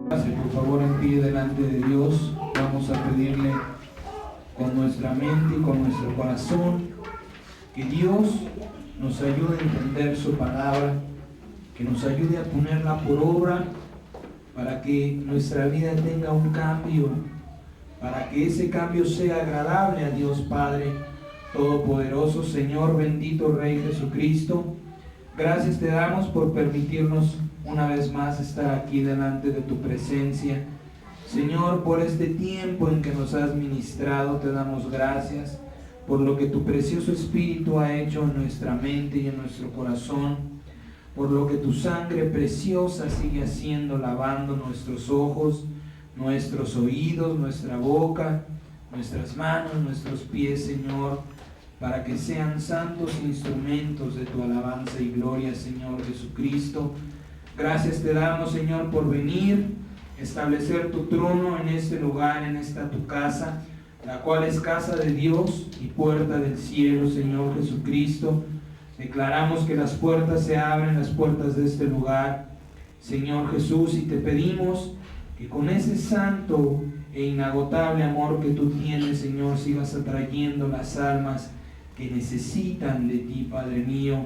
Por favor, en pie delante de Dios, vamos a pedirle con nuestra mente y con nuestro corazón que Dios nos ayude a entender su palabra, que nos ayude a ponerla por obra para que nuestra vida tenga un cambio, para que ese cambio sea agradable a Dios Padre Todopoderoso. Señor bendito Rey Jesucristo, gracias te damos por permitirnos una vez más estar aquí delante de tu presencia. Señor, por este tiempo en que nos has ministrado, te damos gracias por lo que tu precioso Espíritu ha hecho en nuestra mente y en nuestro corazón, por lo que tu sangre preciosa sigue haciendo, lavando nuestros ojos, nuestros oídos, nuestra boca, nuestras manos, nuestros pies, Señor, para que sean santos instrumentos de tu alabanza y gloria, Señor Jesucristo. Gracias te damos, Señor, por venir, establecer tu trono en este lugar, en esta tu casa, la cual es casa de Dios y puerta del cielo, Señor Jesucristo. Declaramos que las puertas se abren, las puertas de este lugar, Señor Jesús, y te pedimos que con ese santo e inagotable amor que tú tienes, Señor, sigas atrayendo las almas que necesitan de ti, Padre mío,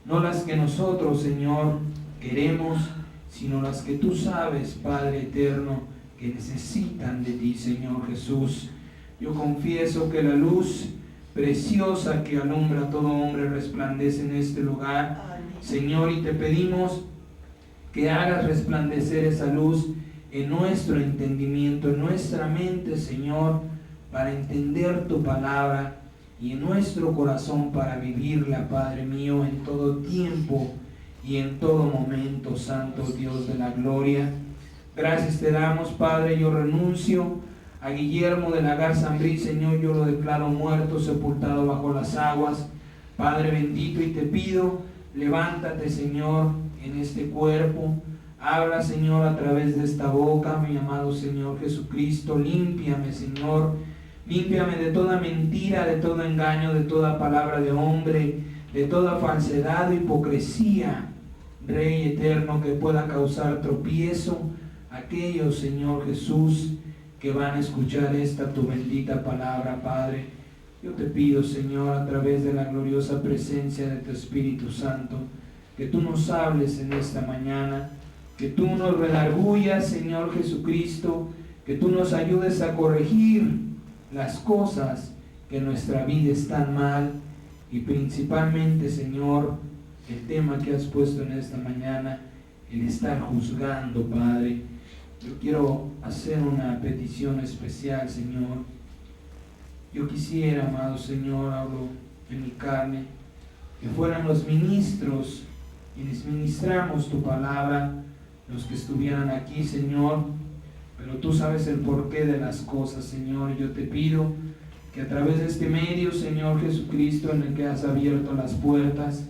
no las que nosotros, Señor, queremos, sino las que tú sabes, Padre eterno, que necesitan de ti, Señor Jesús. Yo confieso que la luz preciosa que alumbra a todo hombre resplandece en este lugar, Señor, y te pedimos que hagas resplandecer esa luz en nuestro entendimiento, en nuestra mente, Señor, para entender tu palabra, y en nuestro corazón para vivirla, Padre mío, en todo tiempo y en todo momento, Santo Dios de la gloria. Gracias te damos, Padre. Yo renuncio a Guillermo de la Garza Ambrí, Señor, yo lo declaro muerto, sepultado bajo las aguas, Padre bendito, y te pido, levántate, Señor, en este cuerpo, habla, Señor, a través de esta boca, mi amado Señor Jesucristo, límpiame, Señor, límpiame de toda mentira, de todo engaño, de toda palabra de hombre, de toda falsedad o hipocresía, Rey eterno, que pueda causar tropiezo a aquellos, Señor Jesús, que van a escuchar esta tu bendita palabra, Padre. Yo te pido, Señor, a través de la gloriosa presencia de tu Espíritu Santo, que tú nos hables en esta mañana, que tú nos redarguyas, Señor Jesucristo, que tú nos ayudes a corregir las cosas que en nuestra vida están mal, y principalmente, Señor, el tema que has puesto en esta mañana, el estar juzgando, Padre. Yo quiero hacer una petición especial, Señor. Yo quisiera, amado Señor, hablo en mi carne, que fueran los ministros quienes ministramos tu palabra, los que estuvieran aquí, Señor, pero tú sabes el porqué de las cosas, Señor. Yo te pido que a través de este medio, Señor Jesucristo, en el que has abierto las puertas,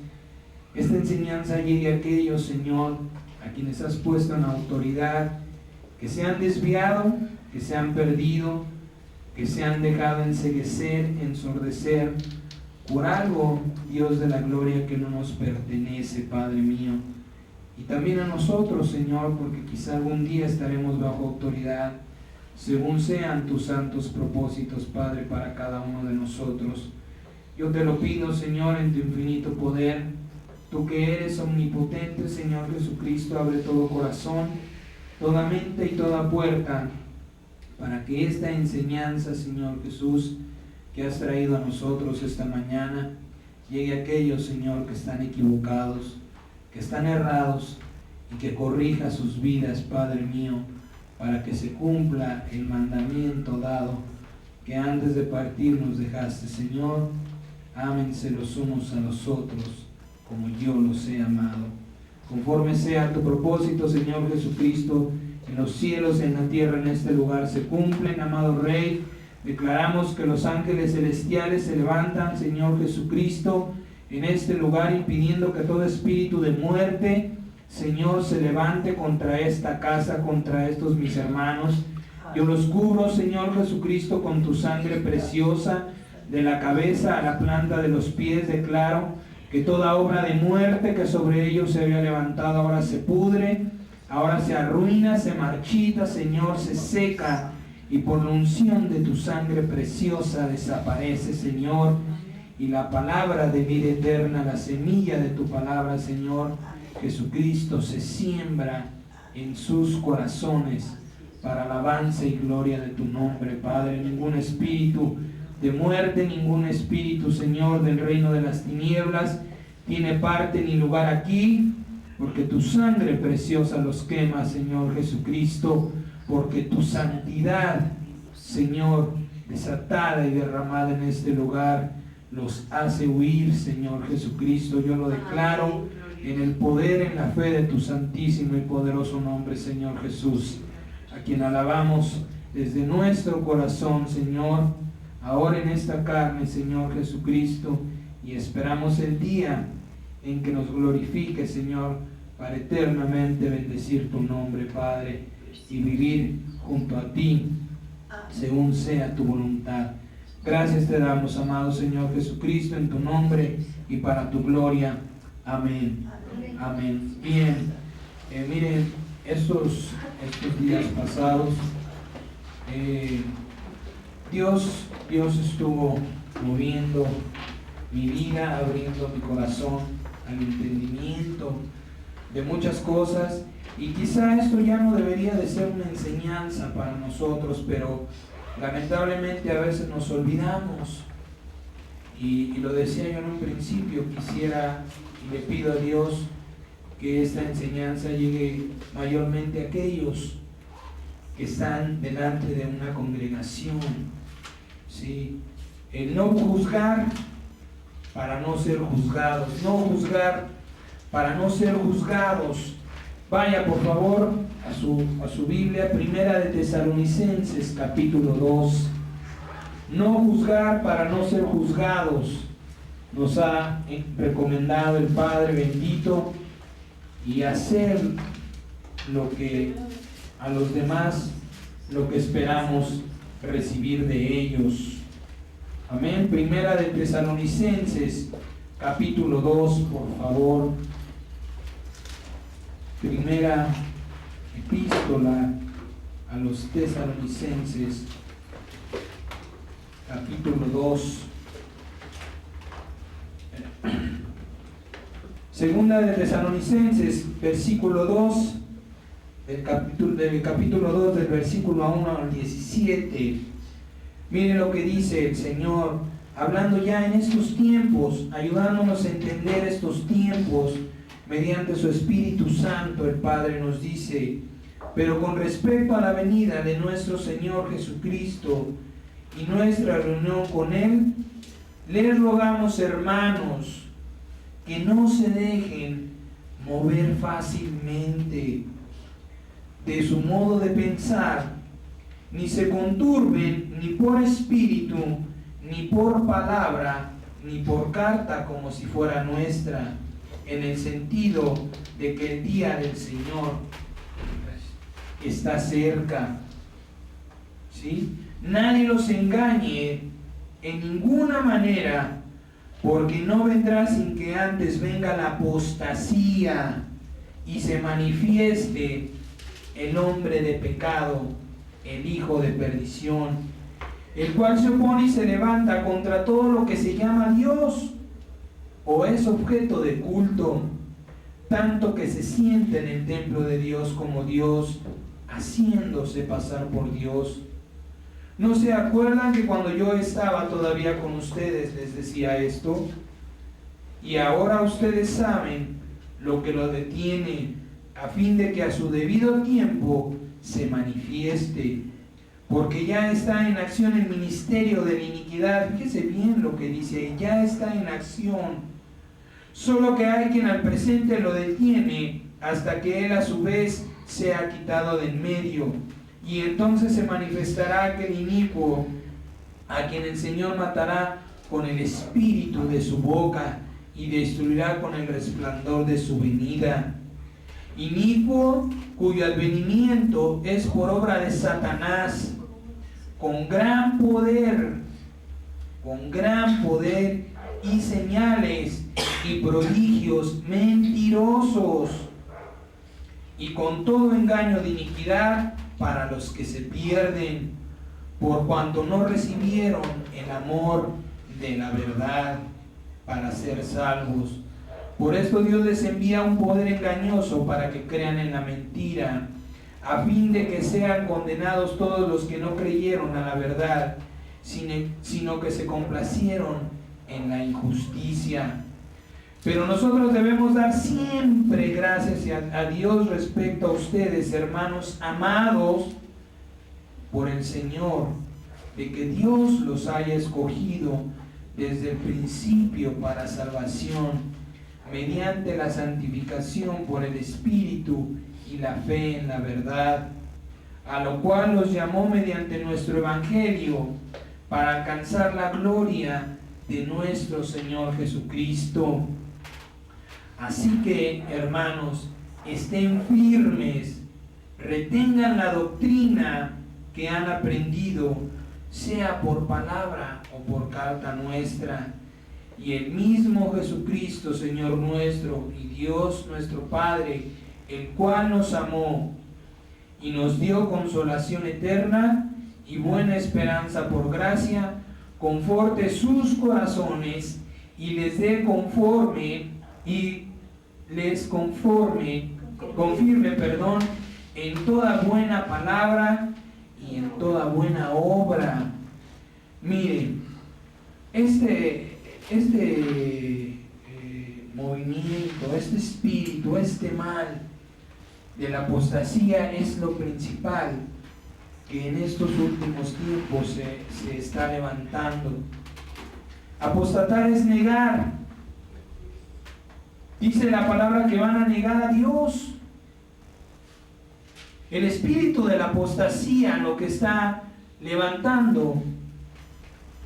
esta enseñanza llegue a aquellos, Señor, a quienes has puesto en autoridad, que se han desviado, que se han perdido, que se han dejado enceguecer, ensordecer por algo, Dios de la gloria, que no nos pertenece, Padre mío. Y también a nosotros, Señor, porque quizá algún día estaremos bajo autoridad, según sean tus santos propósitos, Padre, para cada uno de nosotros. Yo te lo pido, Señor, en tu infinito poder, tú que eres omnipotente, Señor Jesucristo, abre todo corazón, toda mente y toda puerta, para que esta enseñanza, Señor Jesús, que has traído a nosotros esta mañana, llegue a aquellos, Señor, que están equivocados, que están errados, y que corrija sus vidas, Padre mío, para que se cumpla el mandamiento dado, que antes de partir nos dejaste, Señor. Ámense los unos a los otros, como yo los he amado. Conforme sea tu propósito, Señor Jesucristo, en los cielos, en la tierra, en este lugar se cumplen, amado Rey. Declaramos que los ángeles celestiales se levantan, Señor Jesucristo, en este lugar, impidiendo que todo espíritu de muerte, Señor, se levante contra esta casa, contra estos mis hermanos. Yo los cubro, Señor Jesucristo, con tu sangre preciosa, de la cabeza a la planta de los pies. Declaro que toda obra de muerte que sobre ellos se había levantado ahora se pudre, ahora se arruina, se marchita, Señor, se seca, y por la unción de tu sangre preciosa desaparece, Señor, y la palabra de vida eterna, la semilla de tu palabra, Señor Jesucristo, se siembra en sus corazones para alabanza y gloria de tu nombre, Padre. Ningún espíritu de muerte, ningún espíritu, Señor, del reino de las tinieblas tiene parte ni lugar aquí, porque tu sangre preciosa los quema, Señor Jesucristo, porque tu santidad, Señor, desatada y derramada en este lugar, los hace huir, Señor Jesucristo. Yo lo declaro en el poder, en la fe de tu santísimo y poderoso nombre, Señor Jesús, a quien alabamos desde nuestro corazón, Señor, ahora en esta carne, Señor Jesucristo, y esperamos el día en que nos glorifique, Señor, para eternamente bendecir tu nombre, Padre, y vivir junto a ti, según sea tu voluntad. Gracias te damos, amado Señor Jesucristo, en tu nombre y para tu gloria. Amén. Amén. Bien, miren, estos días pasados, Dios estuvo moviendo mi vida, abriendo mi corazón al entendimiento de muchas cosas, y quizá esto ya no debería de ser una enseñanza para nosotros, pero lamentablemente a veces nos olvidamos, y lo decía yo en un principio, quisiera y le pido a Dios que esta enseñanza llegue mayormente a aquellos que están delante de una congregación, ¿sí? El no juzgar para no ser juzgados, no juzgar para no ser juzgados. Vaya por favor a su Biblia, Primera de Tesalonicenses capítulo 2. No juzgar para no ser juzgados, nos ha recomendado el Padre bendito, y hacer lo que a los demás, lo que esperamos recibir de ellos. Amén. Primera de Tesalonicenses capítulo 2, por favor. Primera epístola a los Tesalonicenses capítulo 2. Segunda de Tesalonicenses, versículo 2, del capítulo 2, del versículo 1 al 17. Miren lo que dice el Señor, hablando ya en estos tiempos, ayudándonos a entender estos tiempos, mediante su Espíritu Santo. El Padre nos dice: pero con respecto a la venida de nuestro Señor Jesucristo y nuestra reunión con Él, les rogamos, hermanos, que no se dejen mover fácilmente de su modo de pensar, ni se conturben ni por espíritu, ni por palabra, ni por carta como si fuera nuestra, en el sentido de que el día del Señor está cerca. ¿Sí? Nadie los engañe en ninguna manera, porque no vendrá sin que antes venga la apostasía y se manifieste el hombre de pecado, el hijo de perdición, el cual se opone y se levanta contra todo lo que se llama Dios o es objeto de culto, tanto que se siente en el templo de Dios como Dios, haciéndose pasar por Dios. ¿No se acuerdan que cuando yo estaba todavía con ustedes les decía esto? Y ahora ustedes saben lo que lo detiene, a fin de que a su debido tiempo se manifieste, porque ya está en acción el ministerio de la iniquidad. Fíjese bien lo que dice ahí, ya está en acción, solo que hay quien al presente lo detiene hasta que él a su vez sea quitado de en medio. Y entonces se manifestará aquel inicuo, a quien el Señor matará con el espíritu de su boca y destruirá con el resplandor de su venida. Inicuo cuyo advenimiento es por obra de Satanás, con gran poder y señales y prodigios mentirosos, y con todo engaño de iniquidad para los que se pierden, por cuanto no recibieron el amor de la verdad para ser salvos. Por esto Dios les envía un poder engañoso para que crean en la mentira, a fin de que sean condenados todos los que no creyeron a la verdad, sino que se complacieron en la injusticia. Pero nosotros debemos dar siempre gracias a Dios respecto a ustedes, hermanos amados por el Señor, de que Dios los haya escogido desde el principio para salvación, mediante la santificación por el Espíritu y la fe en la verdad, a lo cual los llamó mediante nuestro Evangelio, para alcanzar la gloria de nuestro Señor Jesucristo. Así que, hermanos, estén firmes, retengan la doctrina que han aprendido, sea por palabra o por carta nuestra, y el mismo Jesucristo, Señor nuestro, y Dios nuestro Padre, el cual nos amó y nos dio consolación eterna y buena esperanza por gracia, conforte sus corazones y les dé confirme, en toda buena palabra y en toda buena obra. Miren, este movimiento, este espíritu, este mal de la apostasía es lo principal que en estos últimos tiempos se está levantando. Apostatar es negar. Dice la palabra que van a negar a Dios. El espíritu de la apostasía lo que está levantando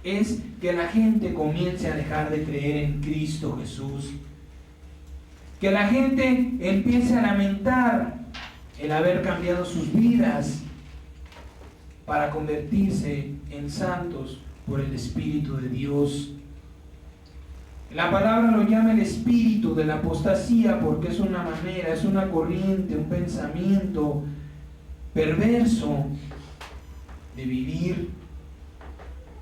es que la gente comience a dejar de creer en Cristo Jesús. Que la gente empiece a lamentar el haber cambiado sus vidas para convertirse en santos por el Espíritu de Dios. La palabra lo llama el espíritu de la apostasía porque es una manera, es una corriente, un pensamiento perverso de vivir,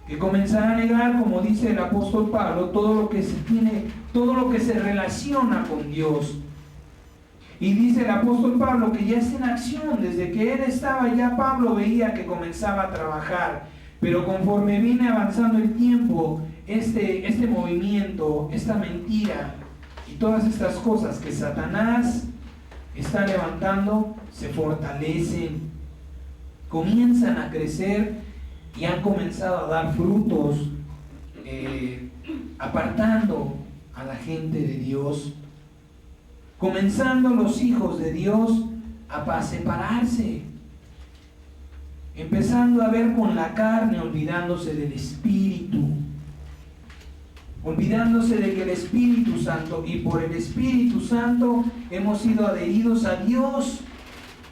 que comenzará a negar, como dice el apóstol Pablo, todo lo que se relaciona con Dios. Y dice el apóstol Pablo que ya está en acción. Desde que él estaba, ya Pablo veía que comenzaba a trabajar. Pero conforme viene avanzando el tiempo, este movimiento, esta mentira y todas estas cosas que Satanás está levantando, se fortalecen, comienzan a crecer y han comenzado a dar frutos, apartando a la gente de Dios, comenzando los hijos de Dios a separarse, empezando a ver con la carne, olvidándose del Espíritu, olvidándose de que el Espíritu Santo, y por el Espíritu Santo hemos sido adheridos a Dios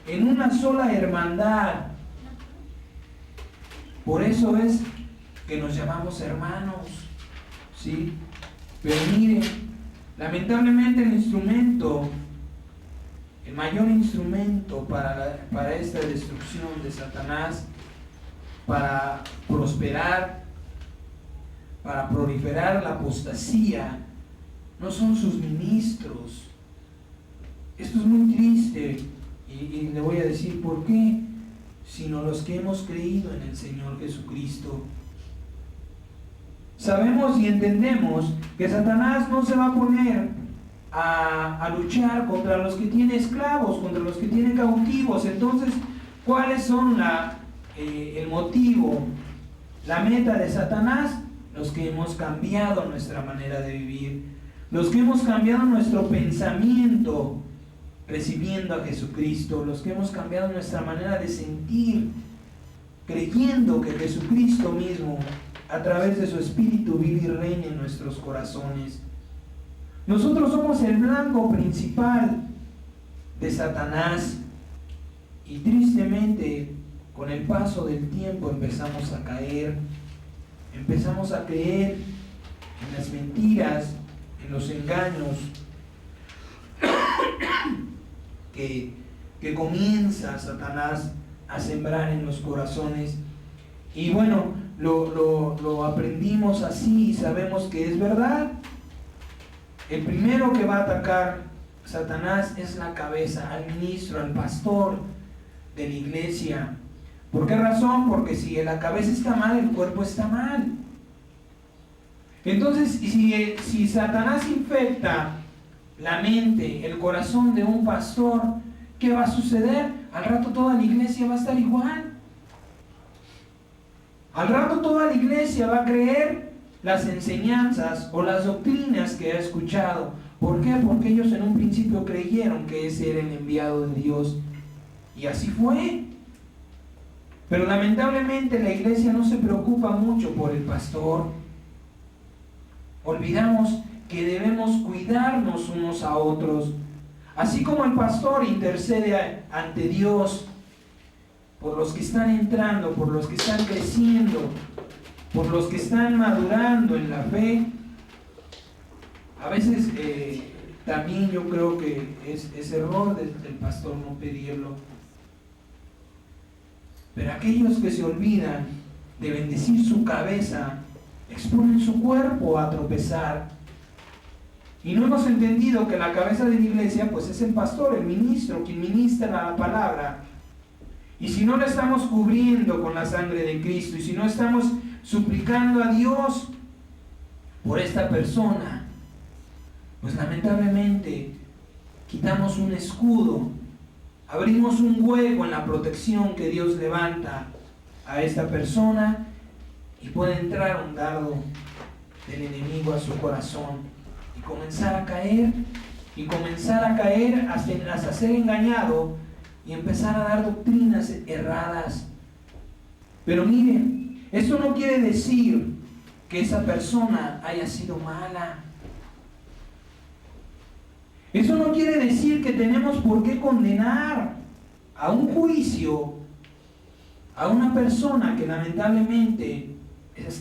en una sola hermandad. Por eso es que nos llamamos hermanos, ¿sí? Pero miren, lamentablemente el mayor instrumento para esta destrucción de Satanás, para prosperar, para proliferar la apostasía, no son sus ministros. Esto es muy triste y le voy a decir por qué, sino los que hemos creído en el Señor Jesucristo. Sabemos y entendemos que Satanás no se va a poner a luchar contra los que tienen esclavos, contra los que tienen cautivos. Entonces, ¿cuáles son el motivo, la meta de Satanás? Los que hemos cambiado nuestra manera de vivir, los que hemos cambiado nuestro pensamiento recibiendo a Jesucristo, los que hemos cambiado nuestra manera de sentir, creyendo que Jesucristo mismo, a través de su Espíritu, vive y reina en nuestros corazones. Nosotros somos el blanco principal de Satanás y tristemente con el paso del tiempo empezamos a caer, empezamos a creer en las mentiras, en los engaños que que comienza Satanás a sembrar en los corazones. Y bueno, lo aprendimos así y sabemos que es verdad. El primero que va a atacar Satanás es la cabeza, al ministro, al pastor de la iglesia. ¿Por qué razón? Porque si la cabeza está mal, el cuerpo está mal. Entonces, si Satanás infecta la mente, el corazón de un pastor, ¿qué va a suceder? Al rato toda la iglesia va a estar igual. Al rato toda la iglesia va a creer las enseñanzas o las doctrinas que ha escuchado. ¿Por qué? Porque ellos en un principio creyeron que ese era el enviado de Dios. Y así fue. Pero lamentablemente la iglesia no se preocupa mucho por el pastor. Olvidamos que debemos cuidarnos unos a otros. Así como el pastor intercede ante Dios por los que están entrando, por los que están creciendo, por los que están madurando en la fe. A veces también yo creo que es error del pastor no pedirlo. Pero aquellos que se olvidan de bendecir su cabeza, exponen su cuerpo a tropezar. Y no hemos entendido que la cabeza de la iglesia pues es el pastor, el ministro, quien ministra la palabra. Y si no lo estamos cubriendo con la sangre de Cristo, y si no estamos suplicando a Dios por esta persona, pues lamentablemente quitamos un escudo, abrimos un hueco en la protección que Dios levanta a esta persona, y puede entrar un dardo del enemigo a su corazón y comenzar a caer hasta ser engañado y empezar a dar doctrinas erradas. Pero miren, esto no quiere decir que esa persona haya sido mala. Eso no quiere decir que tenemos por qué condenar a un juicio a una persona que lamentablemente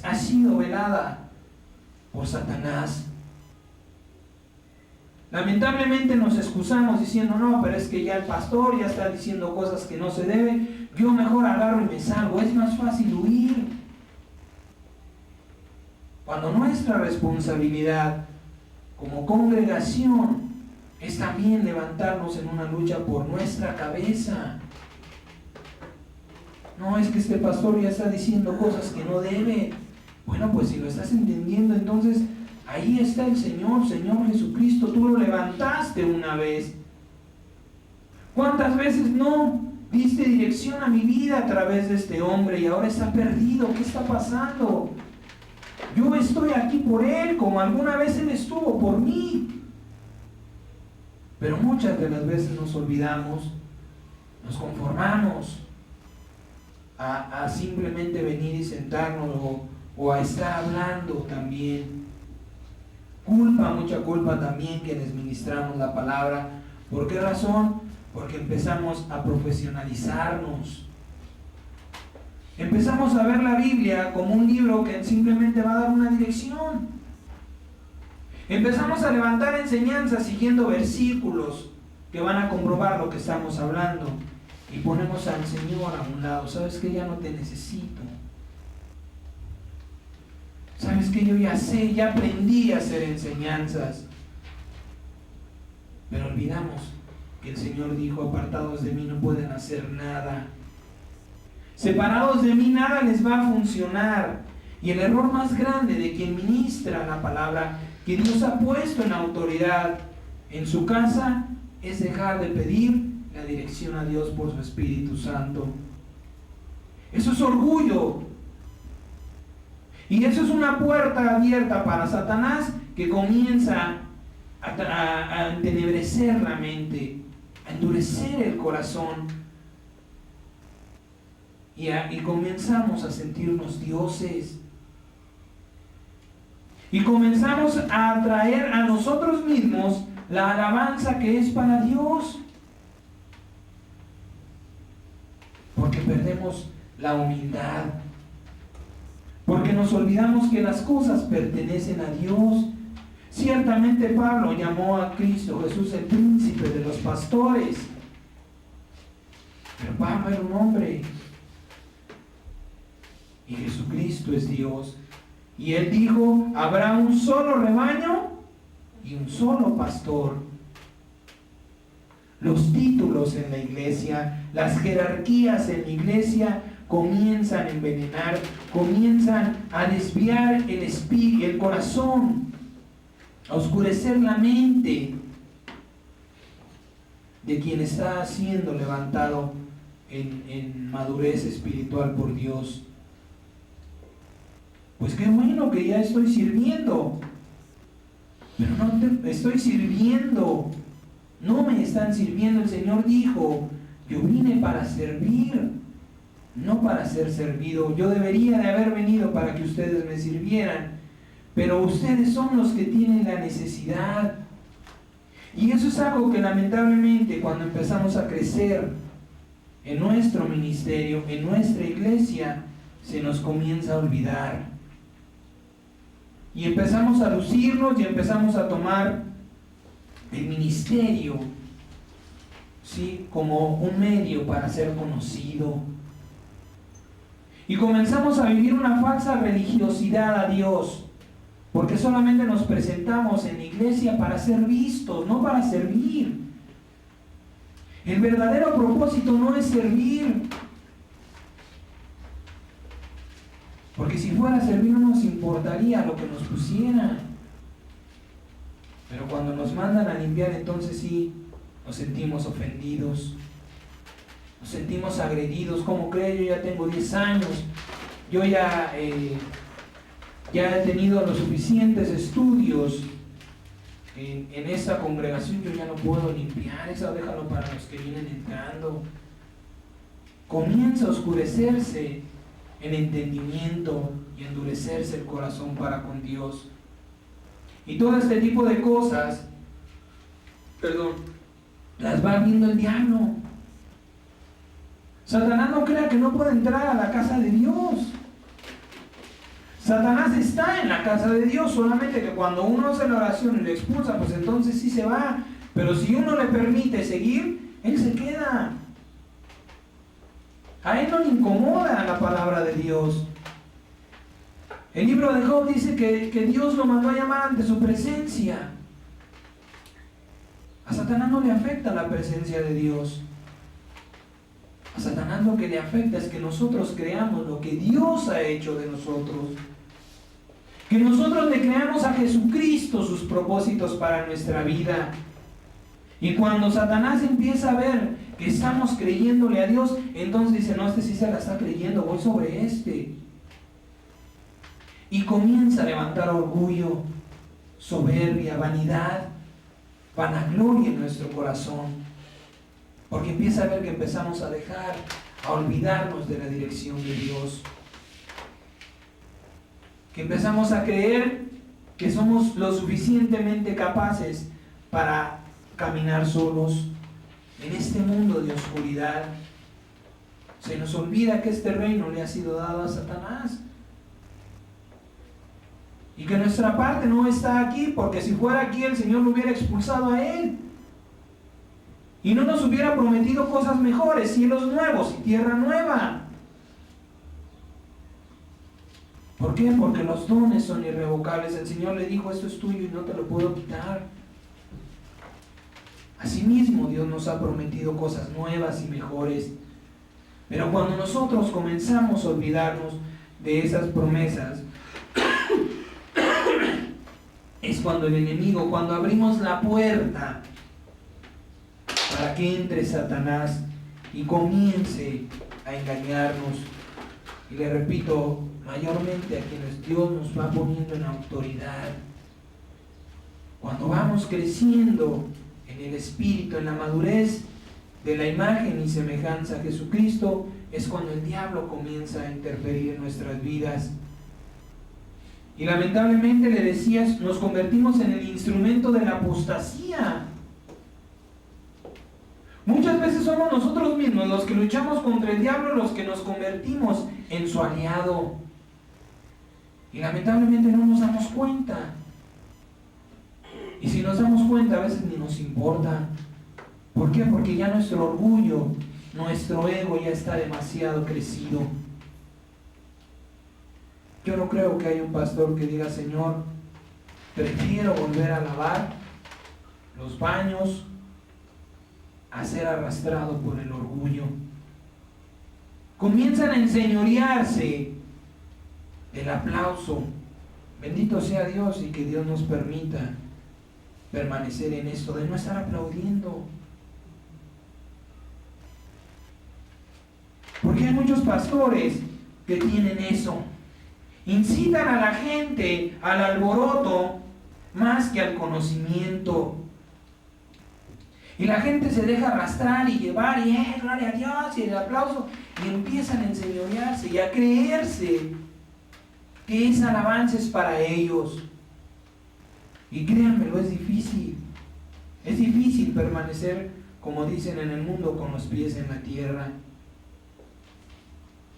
ha sido velada por Satanás. Lamentablemente nos excusamos diciendo, no, pero es que ya el pastor ya está diciendo cosas que no se debe, yo mejor agarro y me salgo, es más fácil huir. Cuando nuestra responsabilidad como congregación es también levantarnos en una lucha por nuestra cabeza. No, es que este pastor ya está diciendo cosas que no debe. Bueno, pues si lo estás entendiendo, entonces ahí está el Señor Jesucristo. Tú lo levantaste una vez. ¿Cuántas veces no diste dirección a mi vida a través de este hombre y ahora está perdido? ¿Qué está pasando? Yo estoy aquí por él, como alguna vez él estuvo por mí. Pero muchas de las veces nos olvidamos, nos conformamos a simplemente venir y sentarnos o a estar hablando también. Mucha culpa también quienes ministramos la palabra. ¿Por qué razón? Porque empezamos a profesionalizarnos. Empezamos a ver la Biblia como un libro que simplemente va a dar una dirección. Empezamos a levantar enseñanzas siguiendo versículos que van a comprobar lo que estamos hablando. Y ponemos al Señor a un lado. ¿Sabes qué? Ya no te necesito. ¿Sabes qué? Yo ya sé, ya aprendí a hacer enseñanzas. Pero olvidamos que el Señor dijo, apartados de mí no pueden hacer nada. Separados de mí nada les va a funcionar. Y el error más grande de quien ministra la palabra que Dios ha puesto en autoridad en su casa es dejar de pedir la dirección a Dios por su Espíritu Santo. Eso es orgullo. Y eso es una puerta abierta para Satanás que comienza a entenebrecer la mente, a endurecer el corazón. Y comenzamos a sentirnos dioses. Y comenzamos a atraer a nosotros mismos la alabanza que es para Dios. Porque perdemos la humildad. Porque nos olvidamos que las cosas pertenecen a Dios. Ciertamente Pablo llamó a Cristo Jesús el príncipe de los pastores. Pero Pablo era un hombre. Y Jesucristo es Dios. Y Él dijo, habrá un solo rebaño y un solo pastor. Los títulos en la iglesia, las jerarquías en la iglesia comienzan a envenenar, comienzan a desviar el espíritu, el corazón, a oscurecer la mente de quien está siendo levantado en madurez espiritual por Dios. Pues qué bueno que ya estoy sirviendo, pero no estoy sirviendo, no me están sirviendo. El Señor dijo, yo vine para servir, no para ser servido. Yo debería de haber venido para que ustedes me sirvieran, pero ustedes son los que tienen la necesidad. Y eso es algo que lamentablemente cuando empezamos a crecer en nuestro ministerio, en nuestra iglesia, se nos comienza a olvidar. Y empezamos a lucirnos y empezamos a tomar el ministerio, ¿sí?, como un medio para ser conocido. Y comenzamos a vivir una falsa religiosidad a Dios, porque solamente nos presentamos en la iglesia para ser vistos, no para servir. El verdadero propósito no es servir, porque si fuera a servir no nos importaría lo que nos pusieran. Pero cuando nos mandan a limpiar, entonces sí nos sentimos ofendidos, nos sentimos agredidos. ¿Cómo cree? Yo ya tengo 10 años, yo ya he tenido los suficientes estudios en esta congregación, yo ya no puedo limpiar, eso déjalo para los que vienen entrando. Comienza a oscurecerse el entendimiento y endurecerse el corazón para con Dios. Y todo este tipo de cosas, las va viendo el diablo. Satanás no crea que no puede entrar a la casa de Dios. Satanás está en la casa de Dios, solamente que cuando uno hace la oración y lo expulsa, pues entonces sí se va. Pero si uno le permite seguir, él se queda. A él no le incomoda la palabra de Dios. El libro de Job dice que Dios lo mandó a llamar ante su presencia. A Satanás no le afecta la presencia de Dios. A Satanás lo que le afecta es que nosotros creamos lo que Dios ha hecho de nosotros. Que nosotros le creamos a Jesucristo sus propósitos para nuestra vida. Y cuando Satanás empieza a ver que estamos creyéndole a Dios, entonces dice, no, este sí se la está creyendo, voy sobre este. Y comienza a levantar orgullo, soberbia, vanidad, vanagloria en nuestro corazón. Porque empieza a ver que empezamos a olvidarnos de la dirección de Dios. Que empezamos a creer que somos lo suficientemente capaces para caminar solos en este mundo de oscuridad. Se nos olvida que este reino le ha sido dado a Satanás y que nuestra parte no está aquí, porque si fuera aquí el Señor lo hubiera expulsado a él y no nos hubiera prometido cosas mejores, cielos nuevos y tierra nueva. ¿Por qué? Porque los dones son irrevocables. El Señor le dijo, esto es tuyo y no te lo puedo quitar. Asimismo, Dios nos ha prometido cosas nuevas y mejores. Pero cuando nosotros comenzamos a olvidarnos de esas promesas, es cuando el enemigo, cuando abrimos la puerta para que entre Satanás y comience a engañarnos. Y le repito, mayormente a quienes Dios nos va poniendo en autoridad. Cuando vamos creciendo en el Espíritu, en la madurez de la imagen y semejanza a Jesucristo, es cuando el diablo comienza a interferir en nuestras vidas. Y lamentablemente, le decías, nos convertimos en el instrumento de la apostasía. Muchas veces somos nosotros mismos los que luchamos contra el diablo, los que nos convertimos en su aliado. Y lamentablemente no nos damos cuenta. Y si nos damos cuenta, a veces ni nos importa. ¿Por qué? Porque ya nuestro orgullo, nuestro ego ya está demasiado crecido. Yo no creo que haya un pastor que diga: Señor, prefiero volver a lavar los baños a ser arrastrado por el orgullo. Comienzan a enseñorearse del aplauso. Bendito sea Dios, y que Dios nos permita permanecer en esto, de no estar aplaudiendo. Porque hay muchos pastores que tienen eso. Incitan a la gente al alboroto más que al conocimiento. Y la gente se deja arrastrar y llevar, y gloria a Dios, y el aplauso, y empiezan a enseñorearse y a creerse que esa alabanza es para ellos. Y créanmelo, es difícil. Es difícil permanecer, como dicen en el mundo, con los pies en la tierra.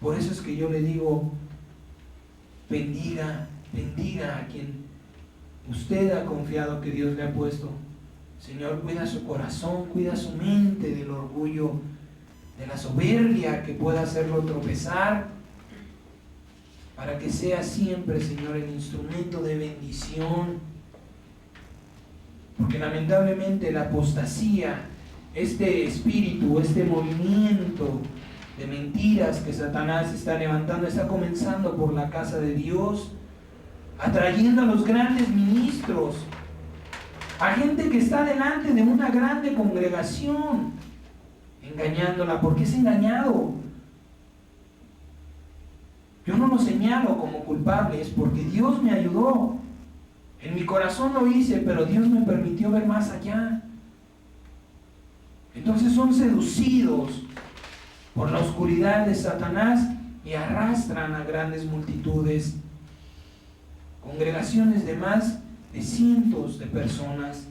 Por eso es que yo le digo: bendiga a quien usted ha confiado que Dios le ha puesto. Señor, cuida su corazón, cuida su mente del orgullo, de la soberbia que pueda hacerlo tropezar, para que sea siempre, Señor, el instrumento de bendición. Porque lamentablemente la apostasía, este espíritu, este movimiento de mentiras que Satanás está levantando, está comenzando por la casa de Dios, atrayendo a los grandes ministros, a gente que está delante de una grande congregación, engañándola. ¿Por qué es engañado? Yo no lo señalo como culpable, es porque Dios me ayudó. En mi corazón lo hice, pero Dios me permitió ver más allá. Entonces son seducidos por la oscuridad de Satanás y arrastran a grandes multitudes, congregaciones de más de cientos de personas.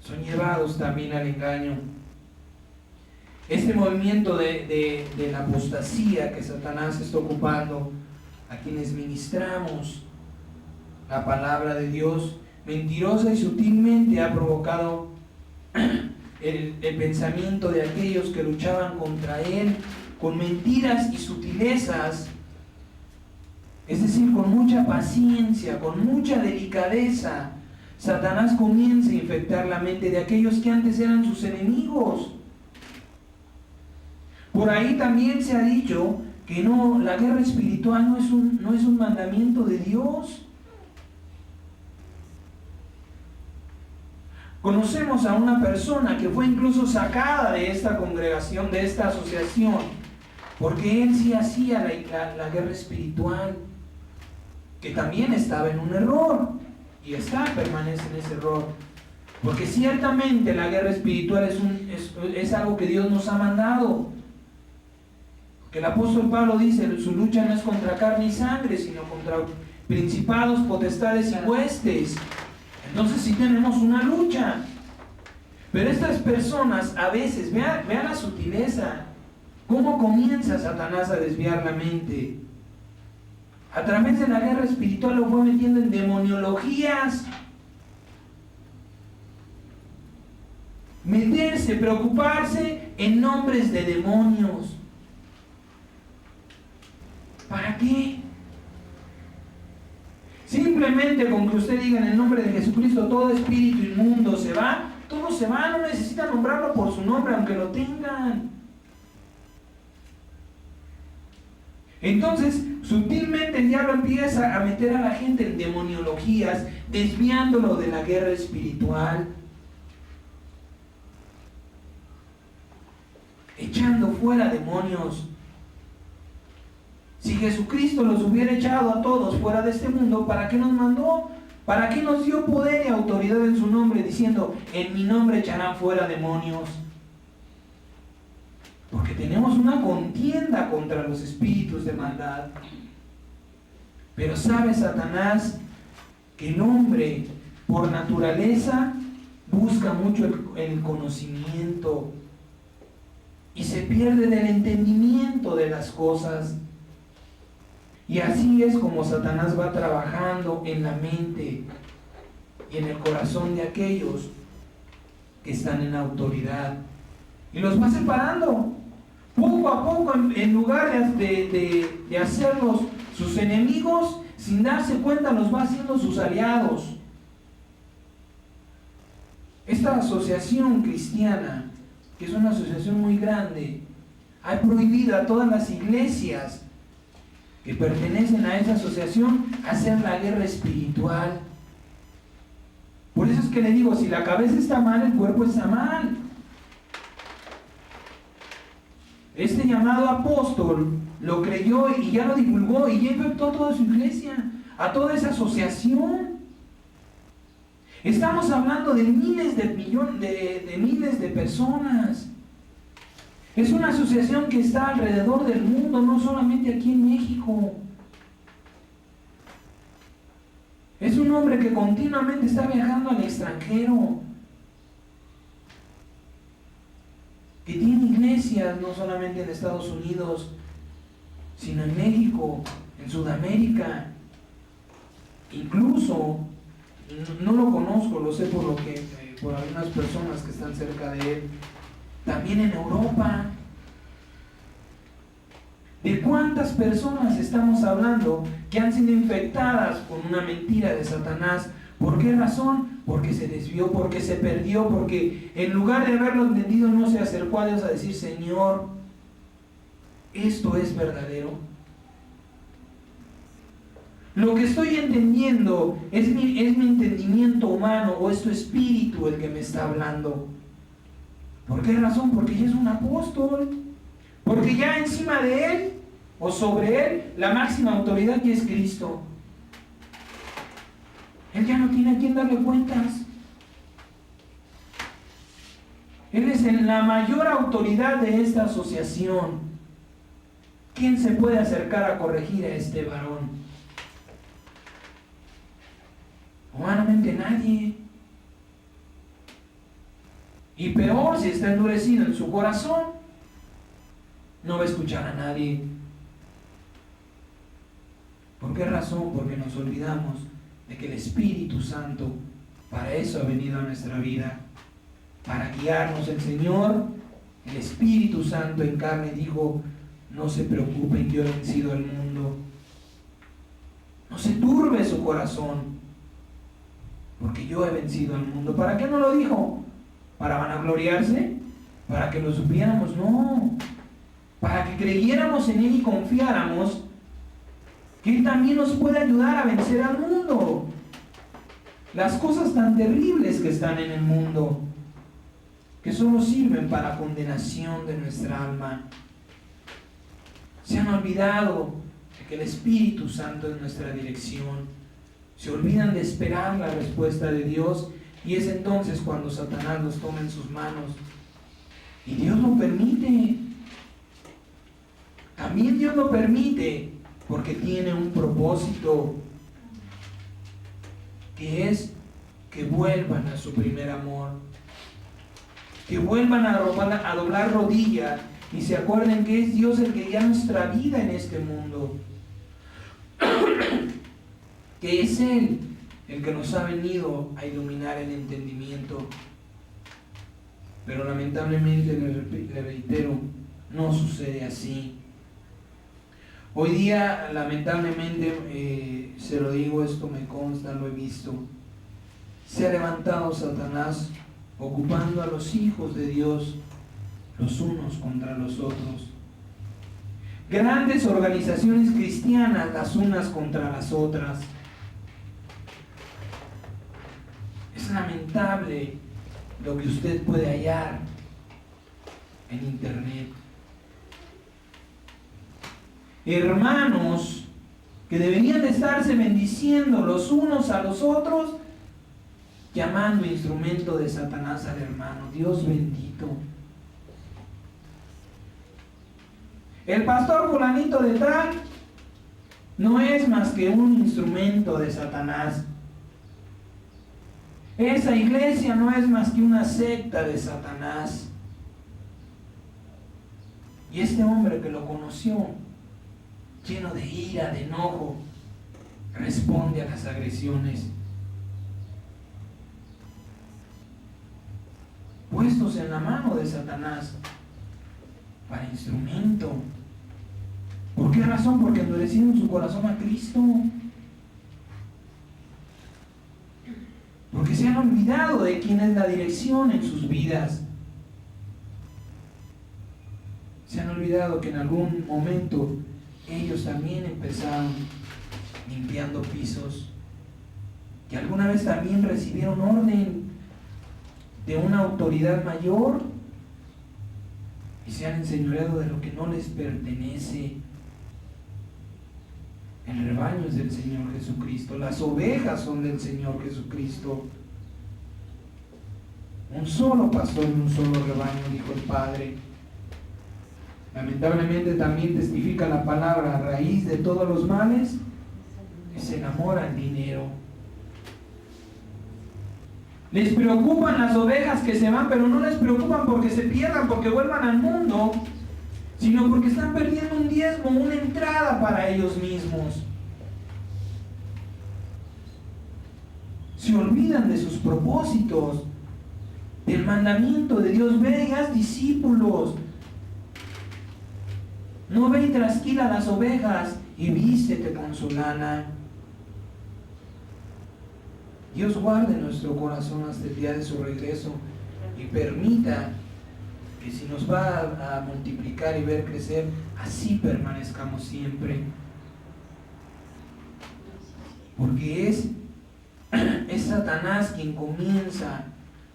Son llevados también al engaño. Este movimiento de la apostasía que Satanás está ocupando a quienes ministramos la palabra de Dios, mentirosa y sutilmente ha provocado el pensamiento de aquellos que luchaban contra él con mentiras y sutilezas, es decir, con mucha paciencia, con mucha delicadeza. Satanás comienza a infectar la mente de aquellos que antes eran sus enemigos. Por ahí también se ha dicho que no, la guerra espiritual no es un mandamiento de Dios. Conocemos a una persona que fue incluso sacada de esta congregación, de esta asociación, porque él sí hacía la guerra espiritual, que también estaba en un error, y permanece en ese error, porque ciertamente la guerra espiritual es algo que Dios nos ha mandado, que el apóstol Pablo dice: su lucha no es contra carne y sangre, sino contra principados, potestades y huestes. Entonces sí tenemos una lucha. Pero estas personas a veces, vean la sutileza, cómo comienza Satanás a desviar la mente. A través de la guerra espiritual lo fue metiendo en demoniologías. Meterse, preocuparse en nombres de demonios. ¿Para qué? Simplemente con que usted diga en el nombre de Jesucristo, todo espíritu inmundo se va, todo se va, no necesita nombrarlo por su nombre, aunque lo tengan. Entonces, sutilmente el diablo empieza a meter a la gente en demoniologías, desviándolo de la guerra espiritual, echando fuera demonios. Si Jesucristo los hubiera echado a todos fuera de este mundo, ¿para qué nos mandó? ¿Para qué nos dio poder y autoridad en su nombre, diciendo: en mi nombre echarán fuera demonios? Porque tenemos una contienda contra los espíritus de maldad. Pero sabe Satanás que el hombre, por naturaleza, busca mucho el conocimiento y se pierde del entendimiento de las cosas. Y así es como Satanás va trabajando en la mente y en el corazón de aquellos que están en autoridad. y los va separando. Poco a poco, en lugar de hacerlos sus enemigos, sin darse cuenta los va haciendo sus aliados. Esta asociación cristiana, que es una asociación muy grande, ha prohibido a todas las iglesias que pertenecen a esa asociación hacer la guerra espiritual. Por eso es que le digo, si la cabeza está mal, el cuerpo está mal. Este llamado apóstol lo creyó y ya lo divulgó y ya infectó a toda su iglesia, a toda esa asociación. Estamos hablando de miles de personas. Es una asociación que está alrededor del mundo, no solamente aquí en México. Es un hombre que continuamente está viajando al extranjero, que tiene iglesias no solamente en Estados Unidos, sino en México, en Sudamérica. Incluso, no lo conozco, lo sé por algunas personas que están cerca de él, también en Europa. ¿De cuántas personas estamos hablando que han sido infectadas con una mentira de Satanás? ¿Por qué razón? Porque se desvió, porque se perdió, porque en lugar de haberlo entendido no se acercó a Dios a decir: Señor, ¿esto es verdadero? Lo que estoy entendiendo es mi entendimiento humano, o es tu espíritu el que me está hablando. ¿Por qué razón? Porque ya es un apóstol, porque ya encima de él o sobre él la máxima autoridad ya es Cristo. Él ya no tiene a quién darle cuentas. Él es la mayor autoridad de esta asociación. ¿Quién se puede acercar a corregir a este varón? Humanamente nadie. Y peor, si está endurecido en su corazón, no va a escuchar a nadie. ¿Por qué razón? Porque nos olvidamos de que el Espíritu Santo para eso ha venido a nuestra vida, para guiarnos. El Señor, el Espíritu Santo en carne, dijo: no se preocupen, yo he vencido al mundo. No se turbe su corazón, porque yo he vencido al mundo. ¿Para qué no lo dijo? ¿Para vanagloriarse? ¿Para que lo supiéramos? No, para que creyéramos en Él y confiáramos que Él también nos puede ayudar a vencer al mundo. Las cosas tan terribles que están en el mundo, que solo sirven para condenación de nuestra alma. Se han olvidado de que el Espíritu Santo es nuestra dirección. Se olvidan de esperar la respuesta de Dios, y es entonces cuando Satanás los toma en sus manos. Y Dios lo permite. También Dios lo permite porque tiene un propósito, que es que vuelvan a su primer amor, que vuelvan a doblar rodillas y se acuerden que es Dios el que guía nuestra vida en este mundo, que es Él el que nos ha venido a iluminar el entendimiento. Pero lamentablemente, le reitero, no sucede así. Hoy día, lamentablemente, se lo digo, esto me consta, lo he visto, se ha levantado Satanás ocupando a los hijos de Dios los unos contra los otros. Grandes organizaciones cristianas las unas contra las otras. Es lamentable lo que usted puede hallar en internet. Hermanos que deberían de estarse bendiciendo los unos a los otros, llamando instrumento de Satanás al hermano. Dios bendito. El pastor fulanito de tal no es más que un instrumento de Satanás. Esa iglesia no es más que una secta de Satanás. Y este hombre que lo conoció, lleno de ira, de enojo, responde a las agresiones. puestos en la mano de Satanás para instrumento. ¿Por qué razón? Porque endurecieron su corazón a Cristo. Porque se han olvidado de quién es la dirección en sus vidas. Se han olvidado que en algún momento ellos también empezaron limpiando pisos, que alguna vez también recibieron orden de una autoridad mayor y se han enseñoreado de lo que no les pertenece. El rebaño es del Señor Jesucristo, las ovejas son del Señor Jesucristo. Un solo pastor y un solo rebaño, dijo el Padre. Lamentablemente también testifica la palabra: a raíz de todos los males se enamora el dinero. Les preocupan las ovejas que se van, pero no les preocupan porque se pierdan, porque vuelvan al mundo, sino porque están perdiendo un diezmo, una entrada para ellos mismos. Se olvidan de sus propósitos, del mandamiento de Dios: ve y haz discípulos. No ve y trasquila las ovejas y vístete con su lana. Dios guarde nuestro corazón hasta el día de su regreso y permita que si nos va a multiplicar y ver crecer, así permanezcamos siempre. Porque es Satanás quien comienza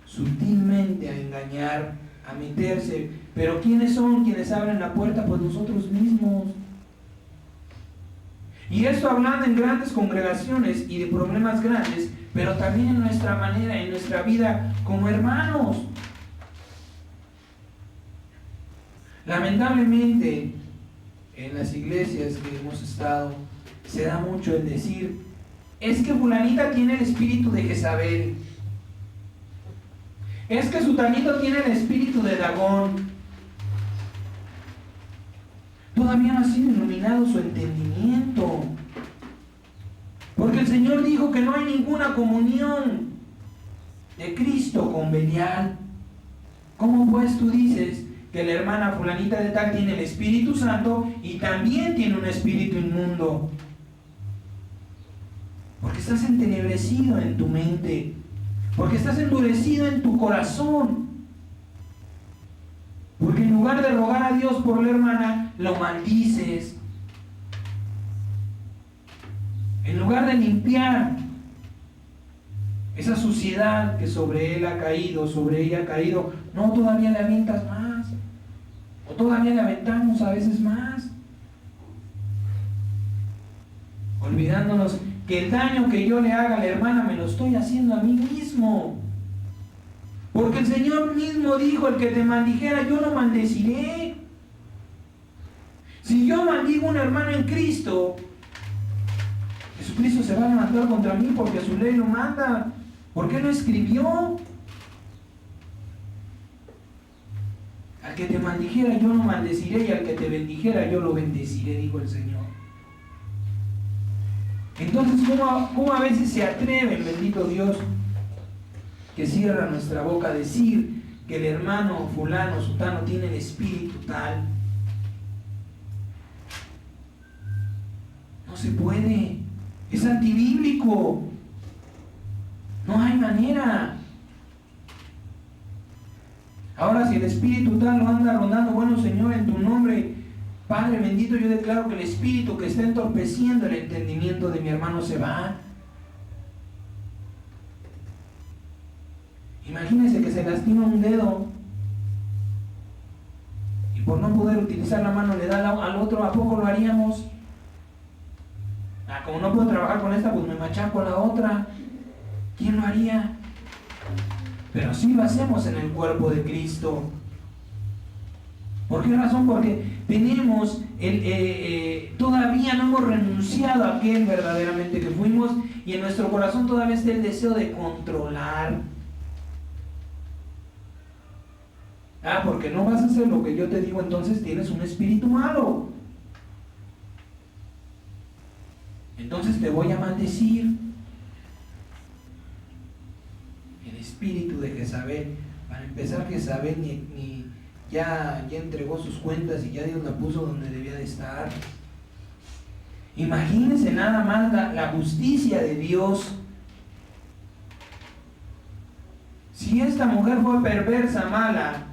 sutilmente a engañar, a meterse. Pero ¿quiénes son quienes abren la puerta? Pues nosotros mismos. Y esto hablando en grandes congregaciones y de problemas grandes, pero también en nuestra manera, en nuestra vida como hermanos. Lamentablemente, en las iglesias que hemos estado, se da mucho el decir: es que fulanita tiene el espíritu de Jezabel, es que sutanito tiene el espíritu de Dagón. Todavía no ha sido iluminado su entendimiento, porque el Señor dijo que no hay ninguna comunión de Cristo con Belial. ¿Cómo pues tú dices que la hermana fulanita de tal tiene el Espíritu Santo y también tiene un espíritu inmundo? Porque estás entenebrecido en tu mente, porque estás endurecido en tu corazón. Porque en lugar de rogar a Dios por la hermana, lo maldices. En lugar de limpiar esa suciedad que sobre él ha caído, sobre ella ha caído, no, todavía le avientas más. O todavía le aventamos a veces más. Olvidándonos que el daño que yo le haga a la hermana me lo estoy haciendo a mí mismo. Porque el Señor mismo dijo: el que te maldijera, yo no maldeciré. Si yo maldigo a un hermano en Cristo, Jesucristo se va a levantar contra mí porque su ley lo manda. ¿Por qué no escribió? Al que te maldijera, yo no maldeciré, y al que te bendijera, yo lo bendeciré, dijo el Señor. Entonces, ¿cómo a veces se atreven, bendito Dios, que cierra nuestra boca a decir que el hermano fulano, sutano, tiene el espíritu tal? No se puede, es antibíblico, no hay manera. Ahora, si el espíritu tal lo anda rondando, bueno, Señor, en tu nombre, Padre bendito, yo declaro que el espíritu que está entorpeciendo el entendimiento de mi hermano se va. Imagínense que se lastima un dedo y por no poder utilizar la mano le da al otro. ¿A poco lo haríamos? Como no puedo trabajar con esta, pues me machaco la otra. ¿Quién lo haría? Pero sí lo hacemos en el cuerpo de Cristo. ¿Por qué razón? Porque tenemos todavía no hemos renunciado a aquel verdaderamente que fuimos, y en nuestro corazón todavía está el deseo de controlar. Porque no vas a hacer lo que yo te digo, entonces tienes un espíritu malo. Entonces te voy a maldecir. El espíritu de Jezabel Para empezar, Jezabel ya entregó sus cuentas y ya Dios la puso donde debía de estar. Imagínense nada más la justicia de Dios. Si esta mujer fue perversa, mala,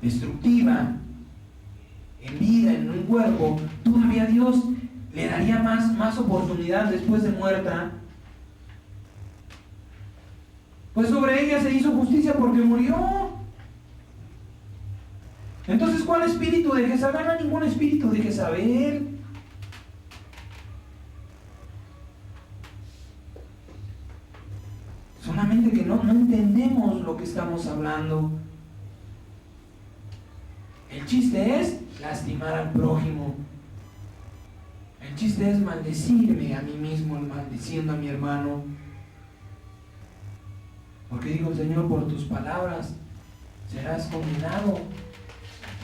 destructiva, en vida, en un cuerpo, todavía Dios le daría más oportunidad después de muerta. Pues sobre ella se hizo justicia porque murió. Entonces, ¿cuál espíritu de Jezabel? No hay ningún espíritu de Jezabel. Solamente que no entendemos lo que estamos hablando. El chiste es lastimar al prójimo. El chiste es maldecirme a mí mismo, maldiciendo a mi hermano. Porque digo, Señor, por tus palabras serás condenado,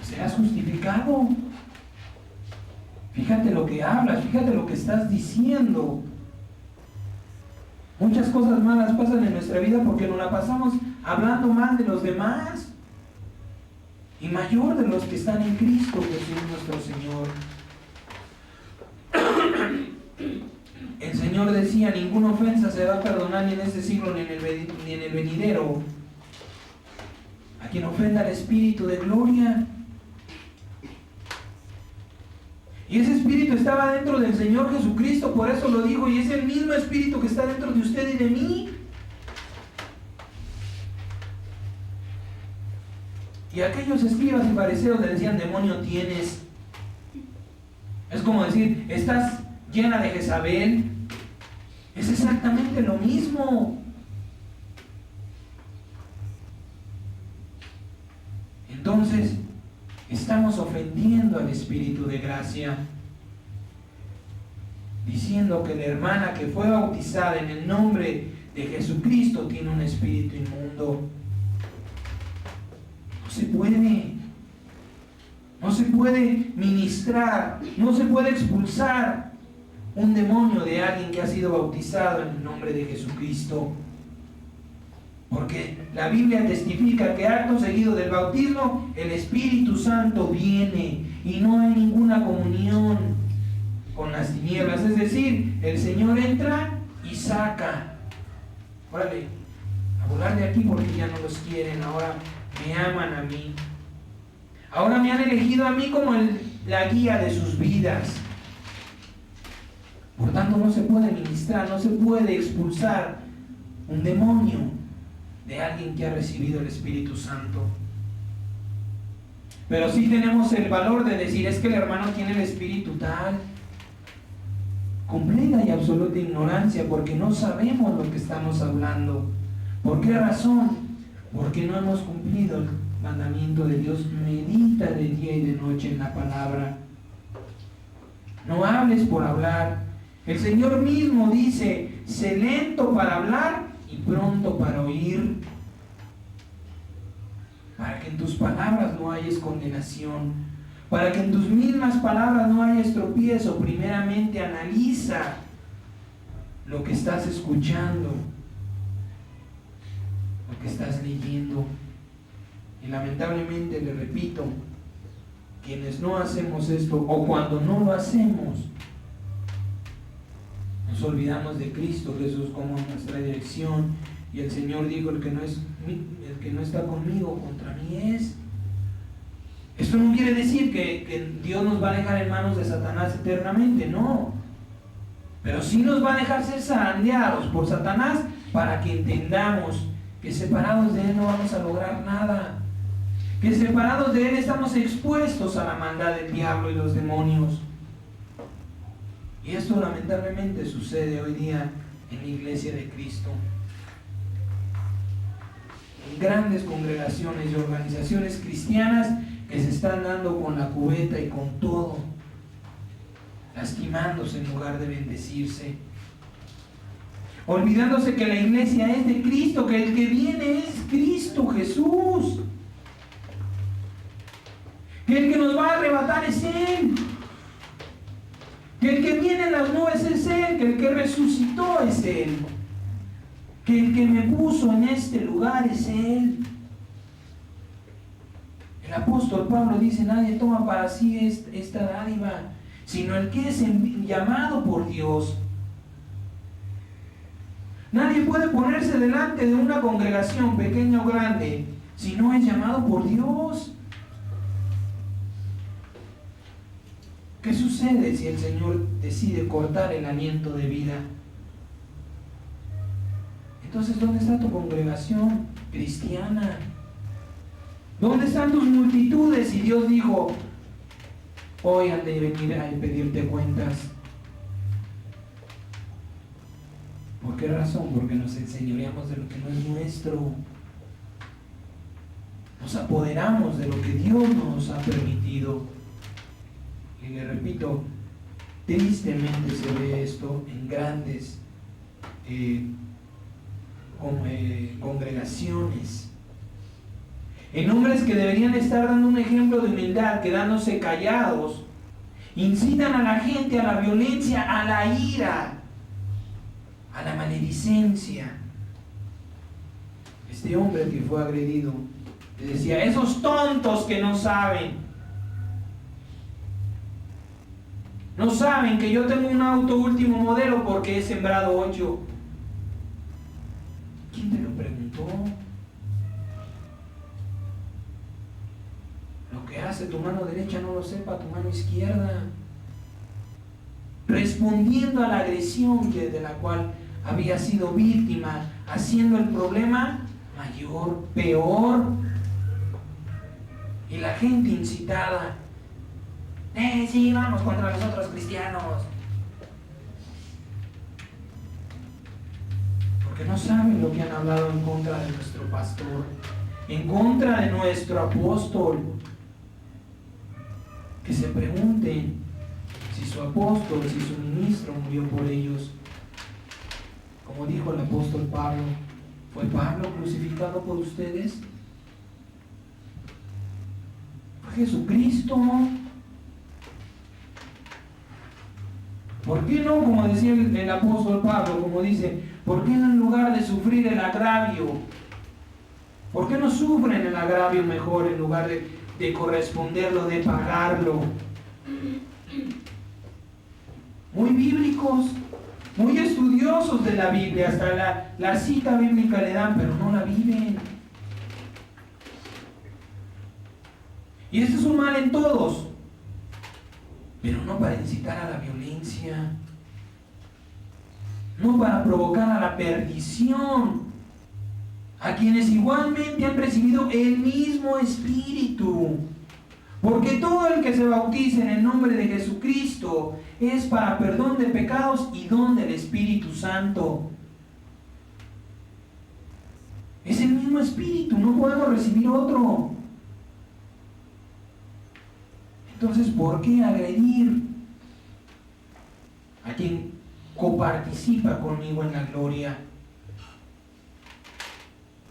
serás justificado. Fíjate lo que hablas, fíjate lo que estás diciendo. Muchas cosas malas pasan en nuestra vida porque nos la pasamos hablando mal de los demás. Y mayor de los que están en Cristo Jesús nuestro Señor. El Señor decía, ninguna ofensa se va a perdonar ni en este siglo ni en el venidero a quien ofenda al Espíritu de gloria. Y ese Espíritu estaba dentro del Señor Jesucristo, por eso lo digo, y es el mismo Espíritu que está dentro de usted y de mí. Y aquellos escribas y fariseos le decían, demonio tienes. Es como decir, estás llena de Jezabel. Es exactamente lo mismo. Entonces, estamos ofendiendo al Espíritu de gracia, diciendo que la hermana que fue bautizada en el nombre de Jesucristo tiene un espíritu inmundo. No se puede ministrar, no se puede expulsar un demonio de alguien que ha sido bautizado en el nombre de Jesucristo. Porque la Biblia testifica que acto seguido del bautismo el Espíritu Santo viene y no hay ninguna comunión con las tinieblas. Es decir, el Señor entra y saca. Órale, a volar de aquí porque ya no los quieren, ahora me aman a mí. Ahora me han elegido a mí como la guía de sus vidas. Por tanto, no se puede ministrar, no se puede expulsar un demonio de alguien que ha recibido el Espíritu Santo. Pero sí tenemos el valor de decir, es que el hermano tiene el espíritu tal. Completa y absoluta ignorancia, porque no sabemos lo que estamos hablando. ¿Por qué razón? Porque no hemos cumplido el mandamiento de Dios. Medita de día y de noche en la palabra. No hables por hablar. El Señor mismo dice, sé lento para hablar y pronto para oír, para que en tus palabras no haya condenación, para que en tus mismas palabras no haya tropiezo. Primeramente analiza lo que estás escuchando, lo que estás leyendo. Y lamentablemente, le repito, quienes no hacemos esto, o cuando no lo hacemos, nos olvidamos de Cristo Jesús como nuestra dirección. Y el Señor dijo, el que no está conmigo, contra mí es. Esto no quiere decir que Dios nos va a dejar en manos de Satanás eternamente, no. Pero sí nos va a dejar ser zarandeados por Satanás para que entendamos que separados de Él no vamos a lograr nada. Que separados de Él estamos expuestos a la maldad del diablo y los demonios. Y esto lamentablemente sucede hoy día en la iglesia de Cristo. En grandes congregaciones y organizaciones cristianas que se están dando con la cubeta y con todo, lastimándose en lugar de bendecirse, olvidándose que la iglesia es de Cristo, que el que viene es Cristo Jesús, que el que nos va a arrebatar es Él, que el que viene en las nubes es Él, que el que resucitó es Él, que el que me puso en este lugar es Él. El apóstol Pablo dice: nadie toma para sí esta dádiva, sino el que es llamado por Dios. Nadie puede ponerse delante de una congregación, pequeña o grande, si no es llamado por Dios. ¿Qué sucede si el Señor decide cortar el aliento de vida? Entonces, ¿dónde está tu congregación cristiana? ¿Dónde están tus multitudes? Y Dios dijo: hoy han de venir a pedirte cuentas. ¿Por qué razón? Porque nos enseñoreamos de lo que no es nuestro. Nos apoderamos de lo que Dios nos ha permitido. Y le repito, tristemente se ve esto en grandes congregaciones. En hombres que deberían estar dando un ejemplo de humildad, quedándose callados, incitan a la gente a la violencia, a la ira, a la maledicencia. Este hombre que fue agredido le decía: esos tontos que no saben que yo tengo un auto último modelo porque he sembrado 8. ¿Quién te lo preguntó? Lo que hace tu mano derecha no lo sepa tu mano izquierda. Respondiendo a la agresión de la cual había sido víctima, haciendo el problema mayor, peor. Y la gente incitada: sí, vamos contra los otros cristianos. Porque no saben lo que han hablado en contra de nuestro pastor, en contra de nuestro apóstol. Que se pregunten si su apóstol, si su ministro murió por ellos. Como dijo el apóstol Pablo: ¿fue Pablo crucificado por ustedes? ¿Fue Jesucristo? ¿Por qué no, como decía el apóstol Pablo, como dice, por qué en lugar de sufrir el agravio, por qué no sufren el agravio mejor en lugar de corresponderlo, de pagarlo? Muy bíblicos, muy estudiosos de la Biblia, hasta la cita bíblica le dan, pero no la viven. Y este es un mal en todos, pero no para incitar a la violencia, no para provocar a la perdición, a quienes igualmente han recibido el mismo Espíritu. Porque todo el que se bautice en el nombre de Jesucristo es para perdón de pecados y don del Espíritu Santo. Es el mismo Espíritu, no podemos recibir otro. Entonces, ¿por qué agredir a quien coparticipa conmigo en la gloria?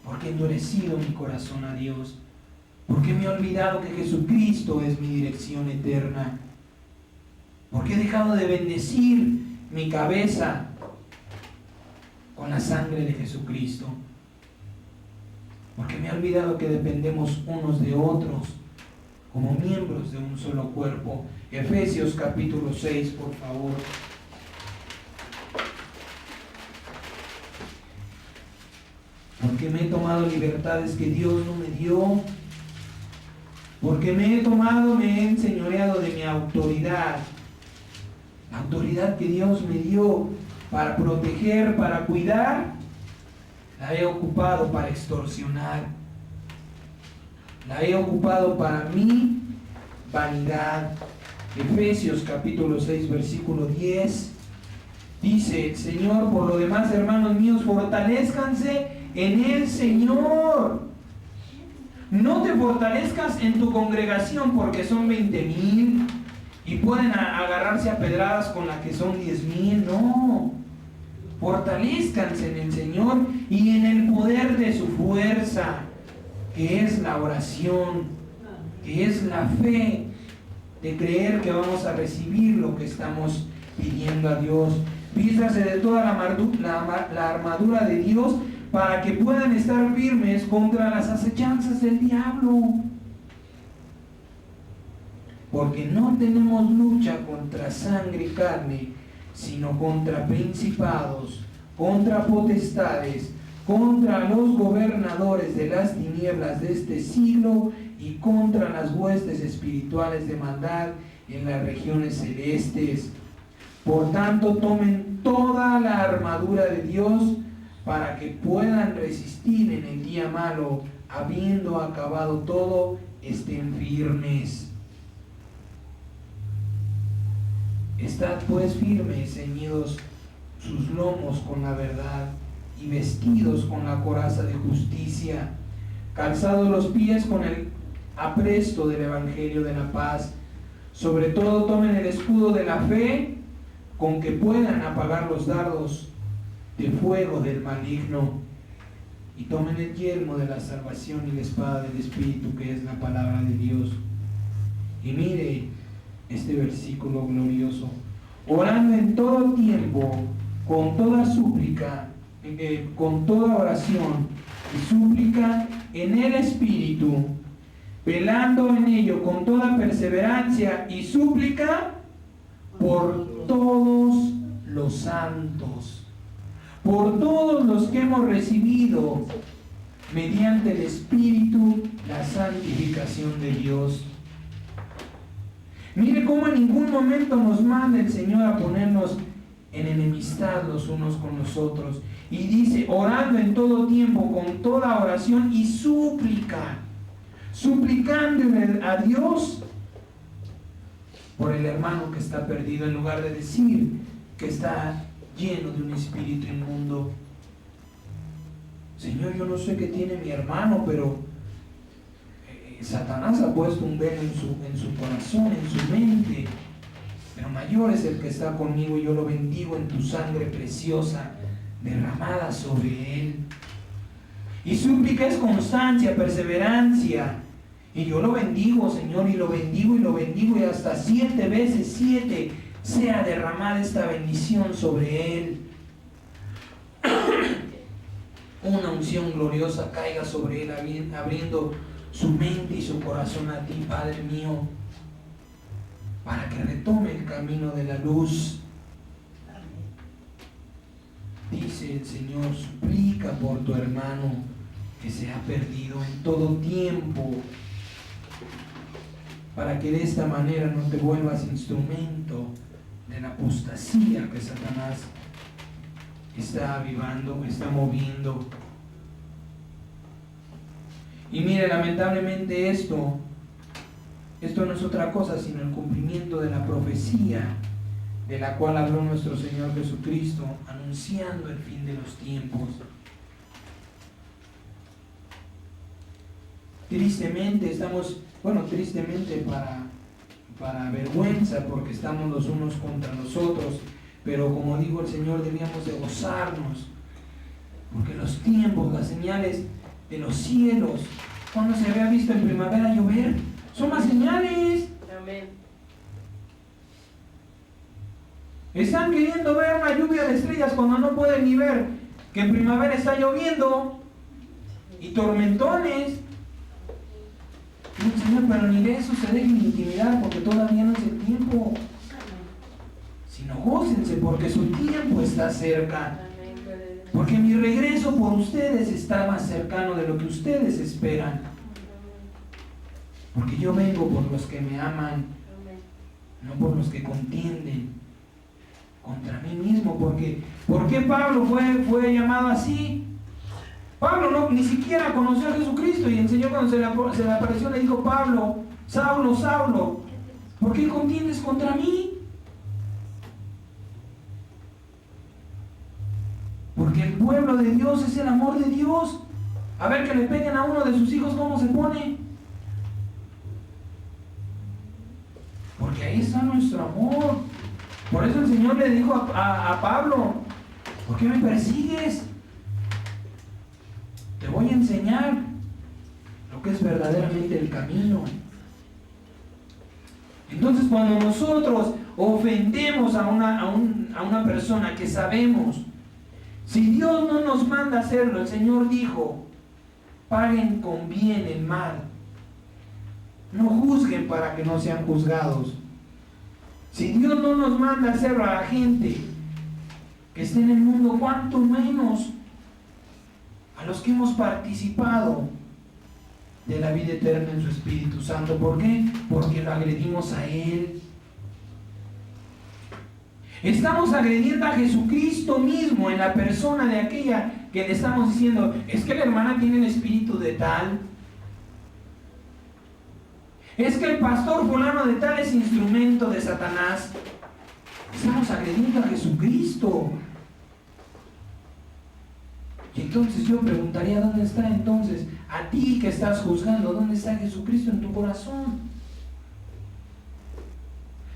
¿Por qué he endurecido mi corazón a Dios? ¿Por qué me he olvidado que Jesucristo es mi dirección eterna? ¿Por qué he dejado de bendecir mi cabeza con la sangre de Jesucristo? Porque me he olvidado que dependemos unos de otros como miembros de un solo cuerpo. Efesios capítulo 6, por favor. Porque me he tomado libertades que Dios no me dio. Porque me he enseñoreado de mi autoridad. La autoridad que Dios me dio para proteger, para cuidar, la he ocupado para extorsionar. La he ocupado para mi vanidad. Efesios capítulo 6, versículo 10. Dice el Señor: por lo demás, hermanos míos, fortalézcanse en el Señor. No te fortalezcas en tu congregación porque son 20,000 y pueden agarrarse a pedradas con la que son 10,000. No. Fortalézcanse en el Señor y en el poder de su fuerza, que es la oración, que es la fe de creer que vamos a recibir lo que estamos pidiendo a Dios. Vístase de toda la armadura de Dios para que puedan estar firmes contra las acechanzas del diablo. porque no tenemos lucha contra sangre y carne, sino contra principados, contra potestades, contra los gobernadores de las tinieblas de este siglo y contra las huestes espirituales de maldad en las regiones celestes. Por tanto, tomen toda la armadura de Dios para que puedan resistir en el día malo, habiendo acabado todo, estén firmes. Estad pues firmes, ceñidos sus lomos con la verdad y vestidos con la coraza de justicia, calzados los pies con el apresto del evangelio de la paz. Sobre todo tomen el escudo de la fe, con que puedan apagar los dardos de fuego del maligno, y tomen el yelmo de la salvación y la espada del Espíritu, que es la palabra de Dios. Y mire este versículo glorioso: orando en todo tiempo, con toda súplica, con toda oración y súplica en el Espíritu, velando en ello con toda perseverancia y súplica por todos los santos, por todos los que hemos recibido mediante el Espíritu la santificación de Dios. Mire cómo en ningún momento nos manda el Señor a ponernos en enemistad los unos con los otros. Y dice, orando en todo tiempo, con toda oración y súplica, suplicando a Dios por el hermano que está perdido, en lugar de decir que está lleno de un espíritu inmundo. Señor, yo no sé qué tiene mi hermano, pero Satanás ha puesto un velo en su corazón, en su mente, pero mayor es el que está conmigo, y yo lo bendigo en tu sangre preciosa derramada sobre él. Y súplica es constancia, perseverancia, y yo lo bendigo, Señor, y lo bendigo y lo bendigo, y hasta 7 veces 7 sea derramada esta bendición sobre él. Una unción gloriosa caiga sobre él, abriendo su mente y su corazón a ti, Padre mío, para que retome el camino de la luz. Dice el Señor, suplica por tu hermano que se ha perdido en todo tiempo, para que de esta manera no te vuelvas instrumento de la apostasía que Satanás está avivando, está moviendo. Y mire, lamentablemente esto no es otra cosa sino el cumplimiento de la profecía de la cual habló nuestro Señor Jesucristo, anunciando el fin de los tiempos. Tristemente tristemente para vergüenza, porque estamos los unos contra los otros, pero como dijo el Señor, debíamos de gozarnos, porque los tiempos, las señales de los cielos, cuando se había visto en primavera llover, son las señales. Amén. Están queriendo ver una lluvia de estrellas cuando no pueden ni ver que en primavera está lloviendo y tormentones. No, Señor, pero ni de eso se dejen intimidar, porque todavía no es el tiempo. Sino gócense, porque su tiempo está cerca. Porque mi regreso por ustedes está más cercano de lo que ustedes esperan. Porque yo vengo por los que me aman, no por los que contienden contra mí mismo. ¿Por qué Pablo fue llamado así? Pablo ni siquiera conoció a Jesucristo, y el Señor, cuando se le apareció, le dijo: Pablo, Saulo, Saulo, ¿por qué contiendes contra mí? Porque el pueblo de Dios es el amor de Dios. A ver, que le peguen a uno de sus hijos, ¿cómo se pone? Porque ahí está nuestro amor. Por eso el Señor le dijo a Pablo: ¿por qué me persigues? Te voy a enseñar lo que es verdaderamente el camino. Entonces, cuando nosotros ofendemos a una persona que sabemos, si Dios no nos manda hacerlo, el Señor dijo: paguen con bien el mal. No juzguen para que no sean juzgados. Si Dios no nos manda a hacerlo a la gente que esté en el mundo, cuánto menos a los que hemos participado de la vida eterna en su Espíritu Santo. ¿Por qué? Porque lo agredimos a Él. Estamos agrediendo a Jesucristo mismo en la persona de aquella que le estamos diciendo, es que la hermana tiene el espíritu de tal. Es que el pastor fulano de tal es instrumento de Satanás. Estamos agrediendo a Jesucristo. Y entonces yo preguntaría, ¿dónde está entonces a ti que estás juzgando? ¿Dónde está Jesucristo en tu corazón?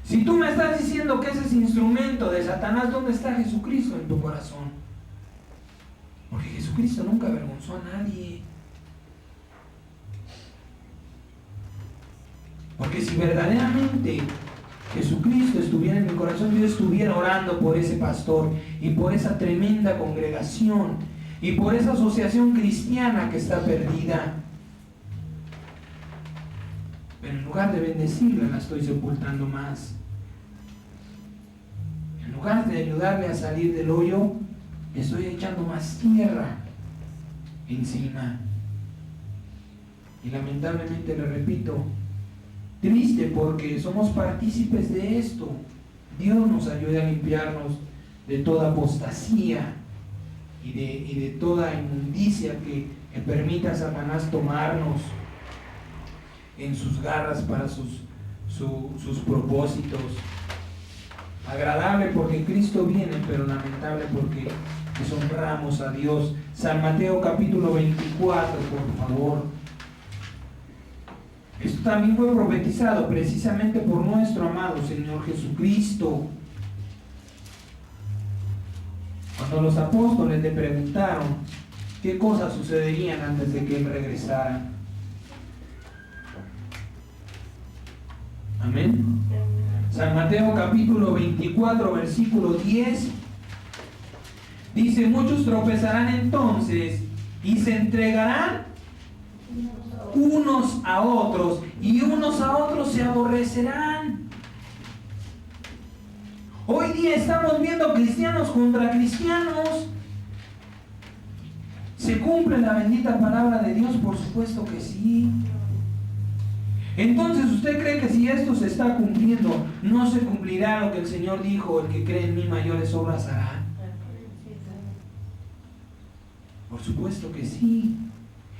Si tú me estás diciendo que ese es instrumento de Satanás, ¿dónde está Jesucristo en tu corazón? Porque Jesucristo nunca avergonzó a nadie. Porque si verdaderamente Jesucristo estuviera en mi corazón, yo estuviera orando por ese pastor y por esa tremenda congregación y por esa asociación cristiana que está perdida. Pero en lugar de bendecirla, la estoy sepultando más. En lugar de ayudarle a salir del hoyo, le estoy echando más tierra encima. Y lamentablemente, le repito, triste porque somos partícipes de esto. Dios nos ayude a limpiarnos de toda apostasía y de toda inmundicia que permita a Satanás tomarnos en sus garras para sus propósitos. Agradable porque Cristo viene, pero lamentable porque deshonramos a Dios. San Mateo capítulo 24, por favor. Esto también fue profetizado precisamente por nuestro amado Señor Jesucristo. Cuando los apóstoles le preguntaron qué cosas sucederían antes de que Él regresara. Amén. San Mateo capítulo 24, versículo 10. Dice, muchos tropezarán entonces y se entregarán unos a otros y unos a otros se aborrecerán. Hoy día estamos viendo cristianos contra cristianos. ¿Se cumple la bendita palabra de Dios? Por supuesto que sí. Entonces, ¿usted cree que si esto se está cumpliendo, no se cumplirá lo que el Señor dijo, el que cree en mí mayores obras hará? Por supuesto que sí.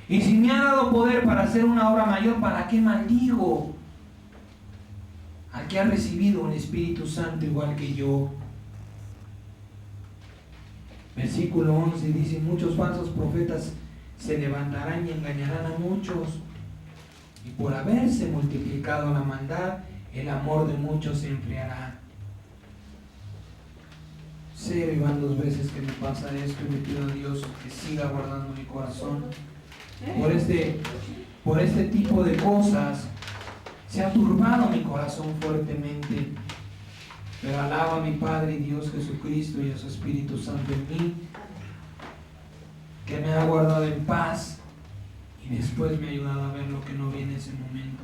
Y si me ha dado poder para hacer una obra mayor, ¿para qué maldigo al que ha recibido un Espíritu Santo igual que yo? Versículo 11 dice, muchos falsos profetas se levantarán y engañarán a muchos. Y por haberse multiplicado la maldad, el amor de muchos se enfriará. Sé, y van 2 veces que me pasa esto y le pido a Dios que siga guardando mi corazón. Por este tipo de cosas se ha turbado mi corazón fuertemente. Pero alabo a mi Padre y Dios Jesucristo y a su Espíritu Santo en mí, que me ha guardado en paz. Y después me ha ayudado a ver lo que no vi en ese momento.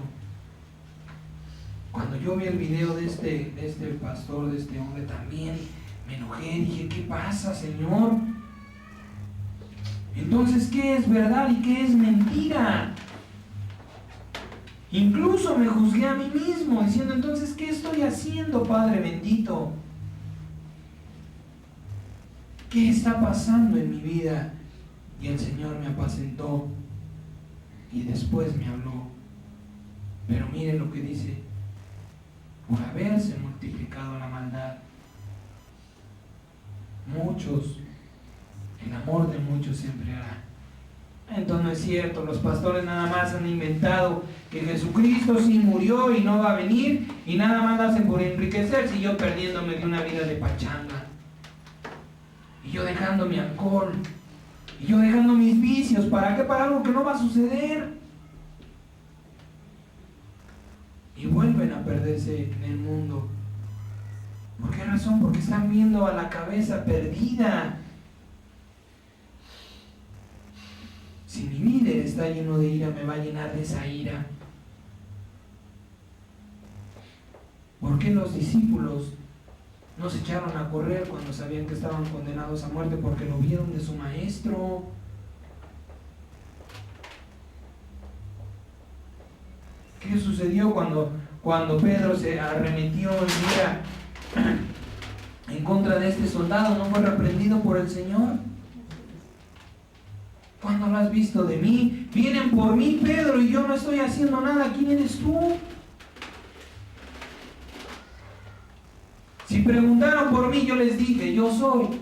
Cuando yo vi el video de este pastor, de este hombre, también me enojé. Dije, ¿qué pasa, Señor? Entonces, ¿qué es verdad y qué es mentira? Incluso me juzgué a mí mismo, diciendo, entonces, ¿qué estoy haciendo, Padre bendito? ¿Qué está pasando en mi vida? Y el Señor me apacentó. Y después me habló. Pero miren lo que dice, por haberse multiplicado la maldad, muchos, el amor de muchos se enfriará. Entonces no es cierto, los pastores nada más han inventado que Jesucristo sí murió y no va a venir, y nada más hacen por enriquecerse, y yo perdiéndome de una vida de pachanga, y yo dejando mi alcohol, y yo dejando mis vicios. ¿Para qué? Para algo que no va a suceder. Y vuelven a perderse en el mundo. ¿Por qué razón? Porque están viendo a la cabeza perdida. Si mi líder está lleno de ira, me va a llenar de esa ira. ¿Por qué los discípulos no se echaron a correr cuando sabían que estaban condenados a muerte? Porque lo vieron de su maestro. ¿Qué sucedió cuando Pedro se arremetió en contra de este soldado? ¿No fue reprendido por el Señor? ¿Cuándo lo has visto de mí? Vienen por mí, Pedro, y yo no estoy haciendo nada. ¿Quién eres tú? Si preguntaron por mí, yo les dije, yo soy.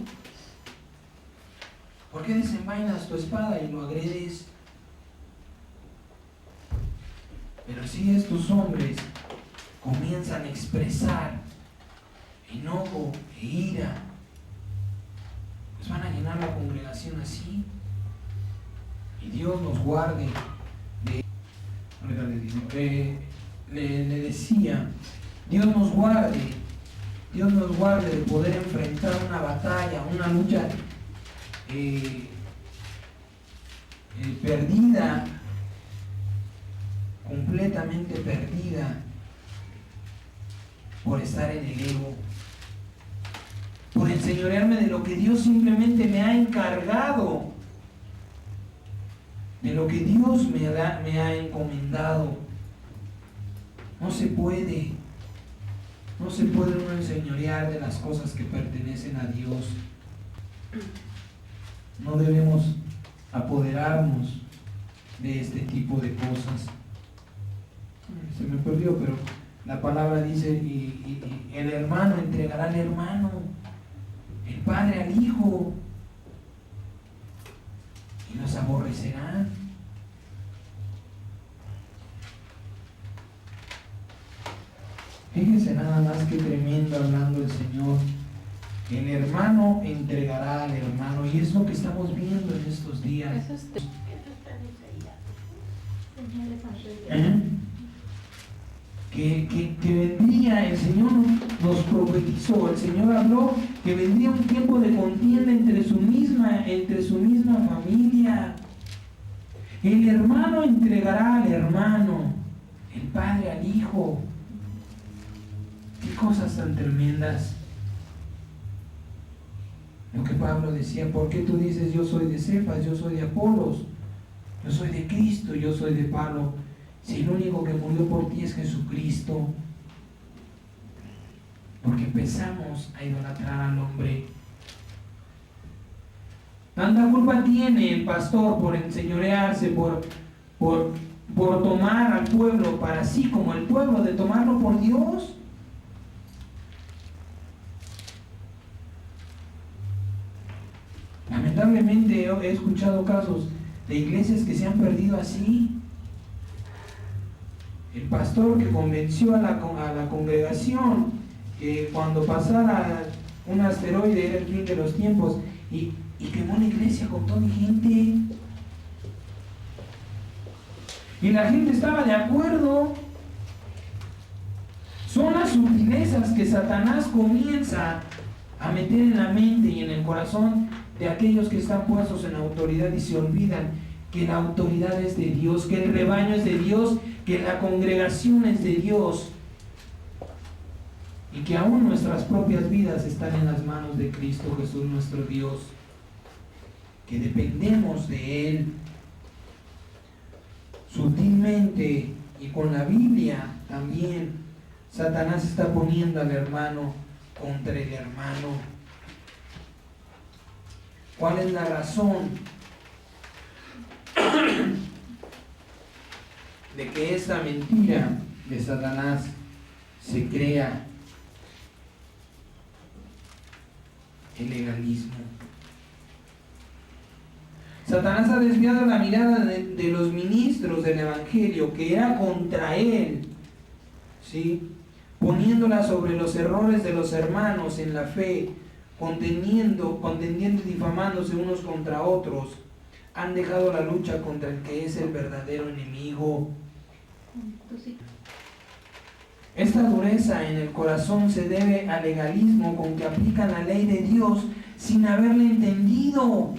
¿Por qué desenvainas tu espada y lo agredes? Pero si estos hombres comienzan a expresar enojo e ira, pues van a llenar la congregación así. Y Dios nos guarde le decía, Dios nos guarde de poder enfrentar una batalla, una lucha perdida, completamente perdida, por estar en el ego, por enseñorearme de lo que Dios simplemente me ha encargado, de lo que Dios me ha encomendado. No se puede uno enseñorear de las cosas que pertenecen a Dios. No debemos apoderarnos de este tipo de cosas. Se me perdió, pero la palabra dice, y el hermano entregará al hermano, el padre al hijo, y los aborrecerán. Fíjense nada más que tremendo hablando el Señor. El hermano entregará al hermano, y es lo que estamos viendo en estos días. Eso está en Que vendría, el Señor nos profetizó, el Señor habló que vendría un tiempo de contienda entre su misma familia. El hermano entregará al hermano, el padre al hijo. Qué cosas tan tremendas. Lo que Pablo decía, ¿por qué tú dices yo soy de Cefas, yo soy de Apolos, yo soy de Cristo, yo soy de Pablo? Si el único que murió por ti es Jesucristo. Porque empezamos a idolatrar al hombre. Tanta culpa tiene el pastor por enseñorearse, por tomar al pueblo para sí, como el pueblo de tomarlo por Dios. Lamentablemente he escuchado casos de iglesias que se han perdido así. El pastor que convenció a la congregación que cuando pasara un asteroide era el fin de los tiempos, y quemó la iglesia con toda gente. Y la gente estaba de acuerdo. Son las sutilezas que Satanás comienza a meter en la mente y en el corazón de aquellos que están puestos en autoridad y se olvidan que la autoridad es de Dios, que el rebaño es de Dios, que la congregación es de Dios, y que aún nuestras propias vidas están en las manos de Cristo Jesús nuestro Dios, que dependemos de Él. Sutilmente y con la Biblia también, Satanás está poniendo al hermano contra el hermano. ¿Cuál es la razón de que esta mentira de Satanás se crea? El legalismo. Satanás ha desviado la mirada de los ministros del Evangelio, que era contra él, ¿sí? Poniéndola sobre los errores de los hermanos en la fe, contendiendo y difamándose unos contra otros. Han dejado la lucha contra el que es el verdadero enemigo. Esta dureza en el corazón se debe al legalismo con que aplican la ley de Dios sin haberla entendido.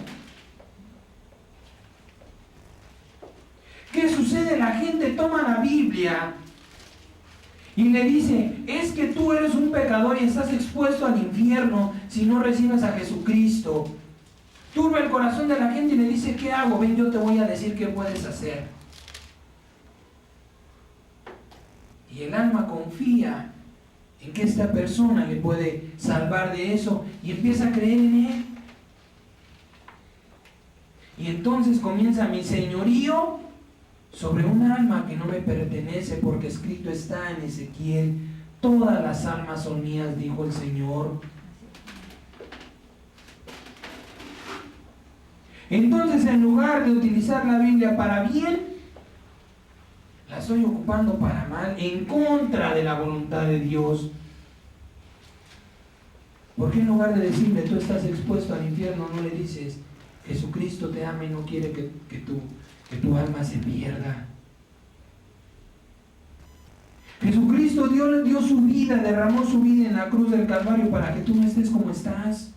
¿Qué sucede? La gente toma la Biblia Y le dice, es que tú eres un pecador y estás expuesto al infierno si no recibes a Jesucristo. Turba el corazón de la gente y le dice, ¿qué hago? Ven, yo te voy a decir qué puedes hacer. Y el alma confía en que esta persona le puede salvar de eso y empieza a creer en él. Y entonces comienza mi señorío sobre un alma que no me pertenece, porque escrito está en Ezequiel, todas las almas son mías, dijo el Señor. Entonces, en lugar de utilizar la Biblia para bien, la estoy ocupando para mal, en contra de la voluntad de Dios. ¿Por qué en lugar de decirle, tú estás expuesto al infierno, no le dices, Jesucristo te ama y no quiere que tu alma se pierda? Jesucristo dio su vida, derramó su vida en la cruz del Calvario para que tú no estés como estás.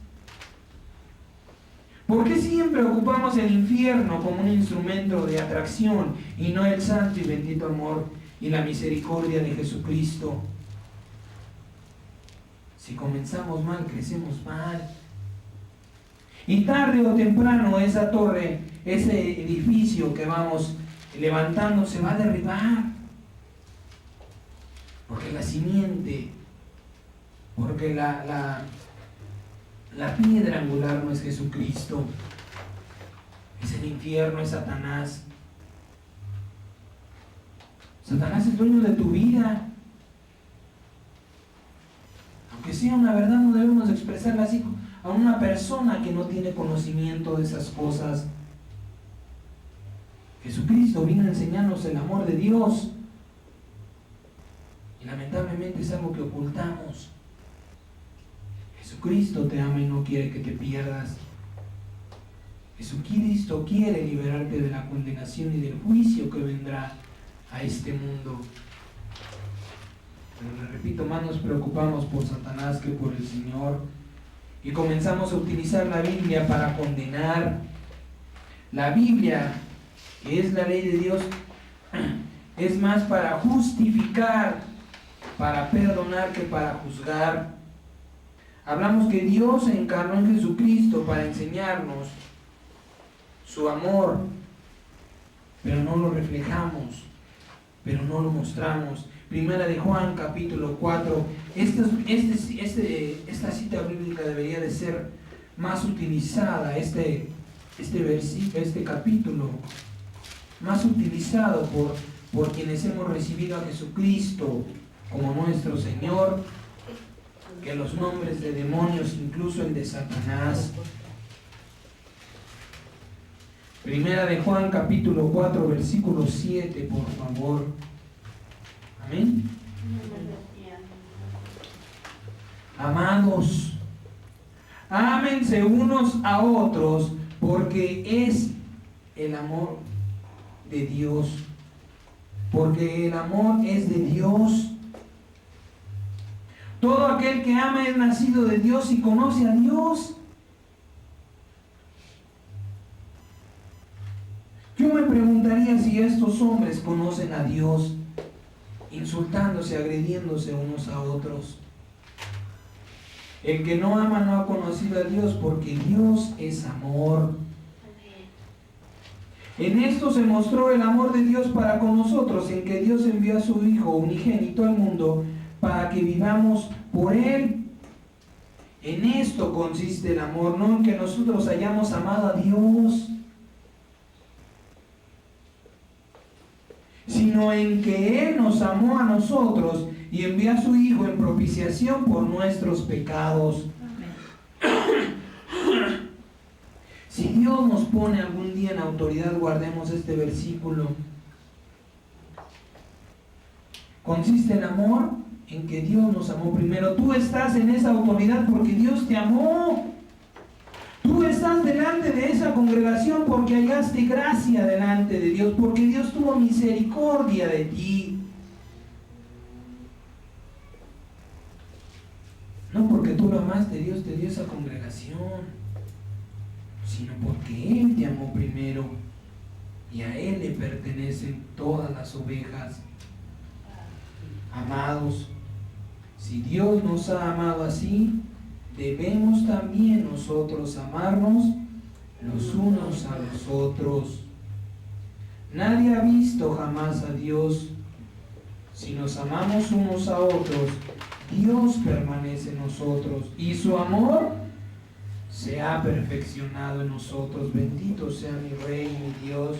¿Por qué siempre ocupamos el infierno como un instrumento de atracción y no el santo y bendito amor y la misericordia de Jesucristo? Si comenzamos mal, crecemos mal. Y tarde o temprano esa torre, ese edificio que vamos levantando se va a derribar. Porque la simiente, porque la piedra angular no es Jesucristo, es el infierno, es Satanás. Satanás es dueño de tu vida. Aunque sea una verdad, no debemos expresarla así a una persona que no tiene conocimiento de esas cosas. Jesucristo vino a enseñarnos el amor de Dios. Y lamentablemente es algo que ocultamos. Jesucristo te ama y no quiere que te pierdas. Jesucristo quiere liberarte de la condenación y del juicio que vendrá a este mundo. Pero le repito, más nos preocupamos por Satanás que por el Señor. Y comenzamos a utilizar la Biblia para condenar. La Biblia, que es la ley de Dios, es más para justificar, para perdonar que para juzgar. Hablamos que Dios se encarnó en Jesucristo para enseñarnos su amor, pero no lo reflejamos, pero no lo mostramos. Primera de Juan, capítulo 4. Esta cita bíblica debería de ser más utilizada, este capítulo, más utilizado por quienes hemos recibido a Jesucristo como nuestro Señor, que los nombres de demonios, incluso el de Satanás. Primera de Juan, capítulo 4, versículo 7, por favor. Amén. Amados, ámense unos a otros, porque es el amor de Dios. Porque el amor es de Dios. Todo aquel que ama es nacido de Dios y conoce a Dios. Yo me preguntaría si estos hombres conocen a Dios, insultándose, agrediéndose unos a otros. El que no ama no ha conocido a Dios, porque Dios es amor. En esto se mostró el amor de Dios para con nosotros, en que Dios envió a su Hijo unigénito al mundo para que vivamos por Él. En esto consiste el amor, no en que nosotros hayamos amado a Dios, sino en que Él nos amó a nosotros y envió a su Hijo en propiciación por nuestros pecados. Si Dios nos pone algún día en autoridad, guardemos este versículo. Consiste el amor en que Dios nos amó primero. Tú estás en esa autoridad porque Dios te amó. Tú estás delante de esa congregación porque hallaste gracia delante de Dios, porque Dios tuvo misericordia de ti. No porque tú lo amaste, Dios te dio esa congregación, sino porque Él te amó primero y a Él le pertenecen todas las ovejas. Amados, si Dios nos ha amado así, debemos también nosotros amarnos los unos a los otros. Nadie ha visto jamás a Dios. Si nos amamos unos a otros, Dios permanece en nosotros y su amor se ha perfeccionado en nosotros. Bendito sea mi Rey, mi Dios,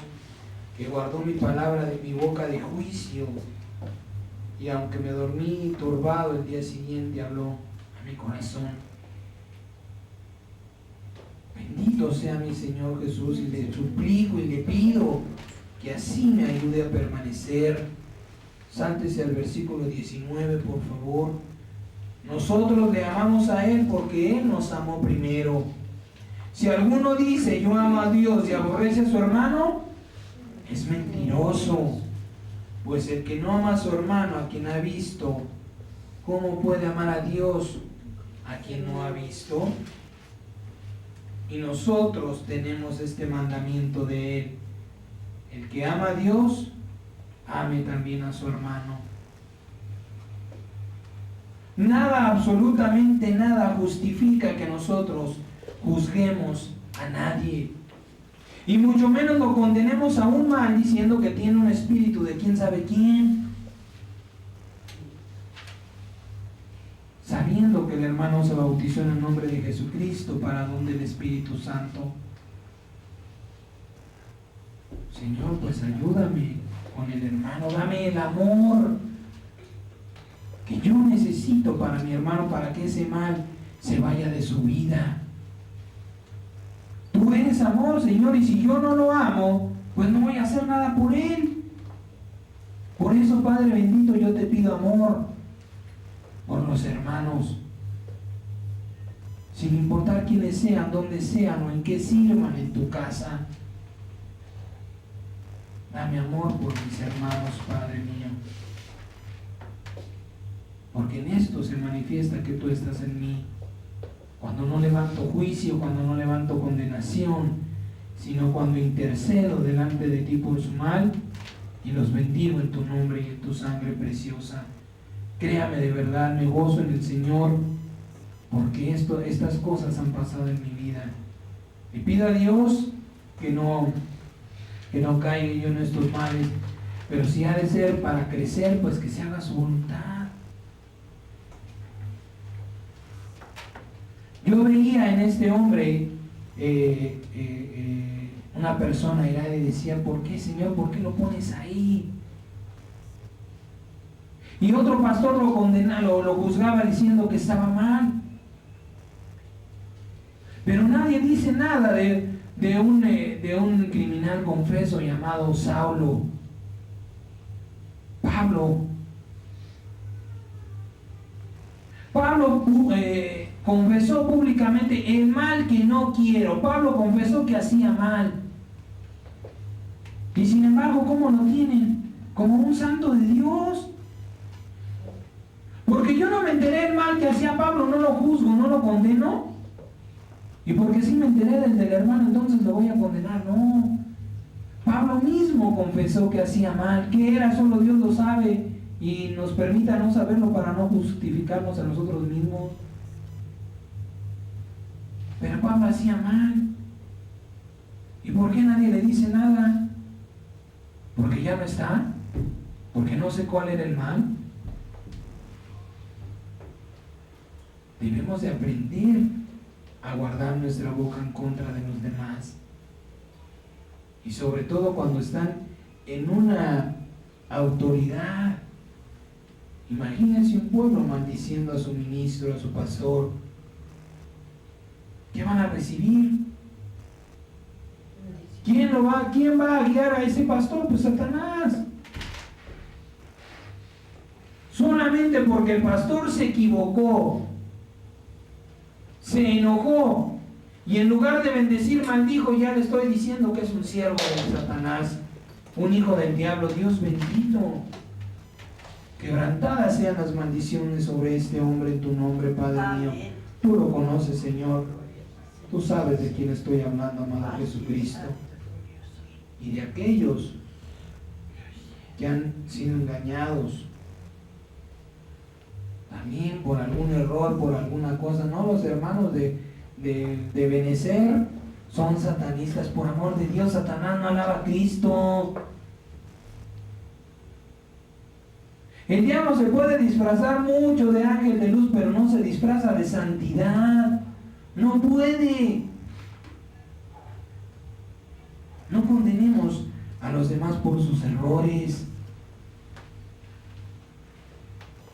que guardó mi palabra de mi boca de juicio. Y aunque me dormí turbado, el día siguiente habló a mi corazón. Bendito sea mi Señor Jesús, y le suplico y le pido que así me ayude a permanecer. Sántese al versículo 19, por favor. Nosotros le amamos a Él porque Él nos amó primero. Si alguno dice yo amo a Dios y aborrece a su hermano, es mentiroso. Pues el que no ama a su hermano, a quien ha visto, ¿cómo puede amar a Dios a quien no ha visto? Y nosotros tenemos este mandamiento de Él: el que ama a Dios, ame también a su hermano. Nada, absolutamente nada justifica que nosotros juzguemos a nadie. Y mucho menos lo condenemos a un mal diciendo que tiene un espíritu de quién sabe quién. Sabiendo que el hermano se bautizó en el nombre de Jesucristo para don del Espíritu Santo. Señor, pues ayúdame con el hermano, dame el amor que yo necesito para mi hermano, para que ese mal se vaya de su vida. Tú eres amor, Señor, y si yo no lo amo, pues no voy a hacer nada por él. Por eso, Padre bendito, yo te pido amor por los hermanos, sin importar quiénes sean, dónde sean o en qué sirvan en tu casa. Dame amor por mis hermanos, Padre mío, porque en esto se manifiesta que tú estás en mí. Cuando no levanto juicio, cuando no levanto condenación, sino cuando intercedo delante de ti por su mal y los bendigo en tu nombre y en tu sangre preciosa. Créame, de verdad, me gozo en el Señor, porque estas cosas han pasado en mi vida. Y pido a Dios que no caiga yo en estos males, pero si ha de ser para crecer, pues que se haga su voluntad. Yo veía en este hombre una persona irada y decía: ¿por qué, Señor? ¿Por qué lo pones ahí? Y otro pastor lo condenaba, lo juzgaba diciendo que estaba mal. Pero nadie dice nada de un criminal confeso llamado Saulo. Pablo confesó públicamente el mal que no quiero. Pablo confesó que hacía mal. Y sin embargo, ¿cómo lo tienen? Como un santo de Dios. Porque yo no me enteré del mal que hacía Pablo, no lo juzgo, no lo condeno. Y porque sí me enteré del hermano, entonces lo voy a condenar. No. Pablo mismo confesó que hacía mal. ¿Qué era? Solo Dios lo sabe. Y nos permita no saberlo para no justificarnos a nosotros mismos. Pero Pablo hacía mal. ¿Y por qué nadie le dice nada? Porque ya no está. Porque no sé cuál era el mal. Debemos de aprender a guardar nuestra boca en contra de los demás. Y sobre todo cuando están en una autoridad. Imagínense un pueblo maldiciendo a su ministro, a su pastor. ¿Qué van a recibir? ¿Quién va a guiar a ese pastor? Pues Satanás. Solamente porque el pastor se equivocó, se enojó y en lugar de bendecir maldijo, ya le estoy diciendo que es un siervo de Satanás, un hijo del diablo. Dios bendito. Quebrantadas sean las maldiciones sobre este hombre en tu nombre, Padre mío. Tú lo conoces, Señor. Tú sabes de quién estoy hablando, amado Jesucristo. Y de aquellos que han sido engañados también por algún error, por alguna cosa. No, los hermanos de Benecer son satanistas. Por amor de Dios, Satanás no alaba a Cristo. El diablo se puede disfrazar mucho de ángel de luz, pero no se disfraza de santidad. No puede. No condenemos a los demás por sus errores.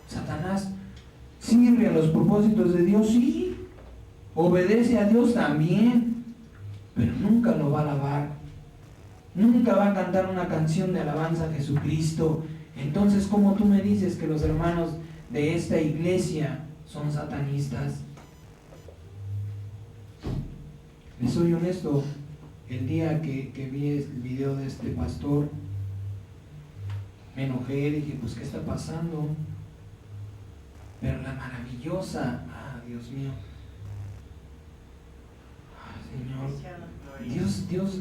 Satanás sirve a los propósitos de Dios, sí. Obedece a Dios también, pero nunca lo va a alabar. Nunca va a cantar una canción de alabanza a Jesucristo. Entonces, ¿cómo tú me dices que los hermanos de esta iglesia son satanistas? Les soy honesto, el día que vi el video de este pastor, me enojé, dije, pues, ¿qué está pasando? Pero la maravillosa, Dios mío, Señor, Dios,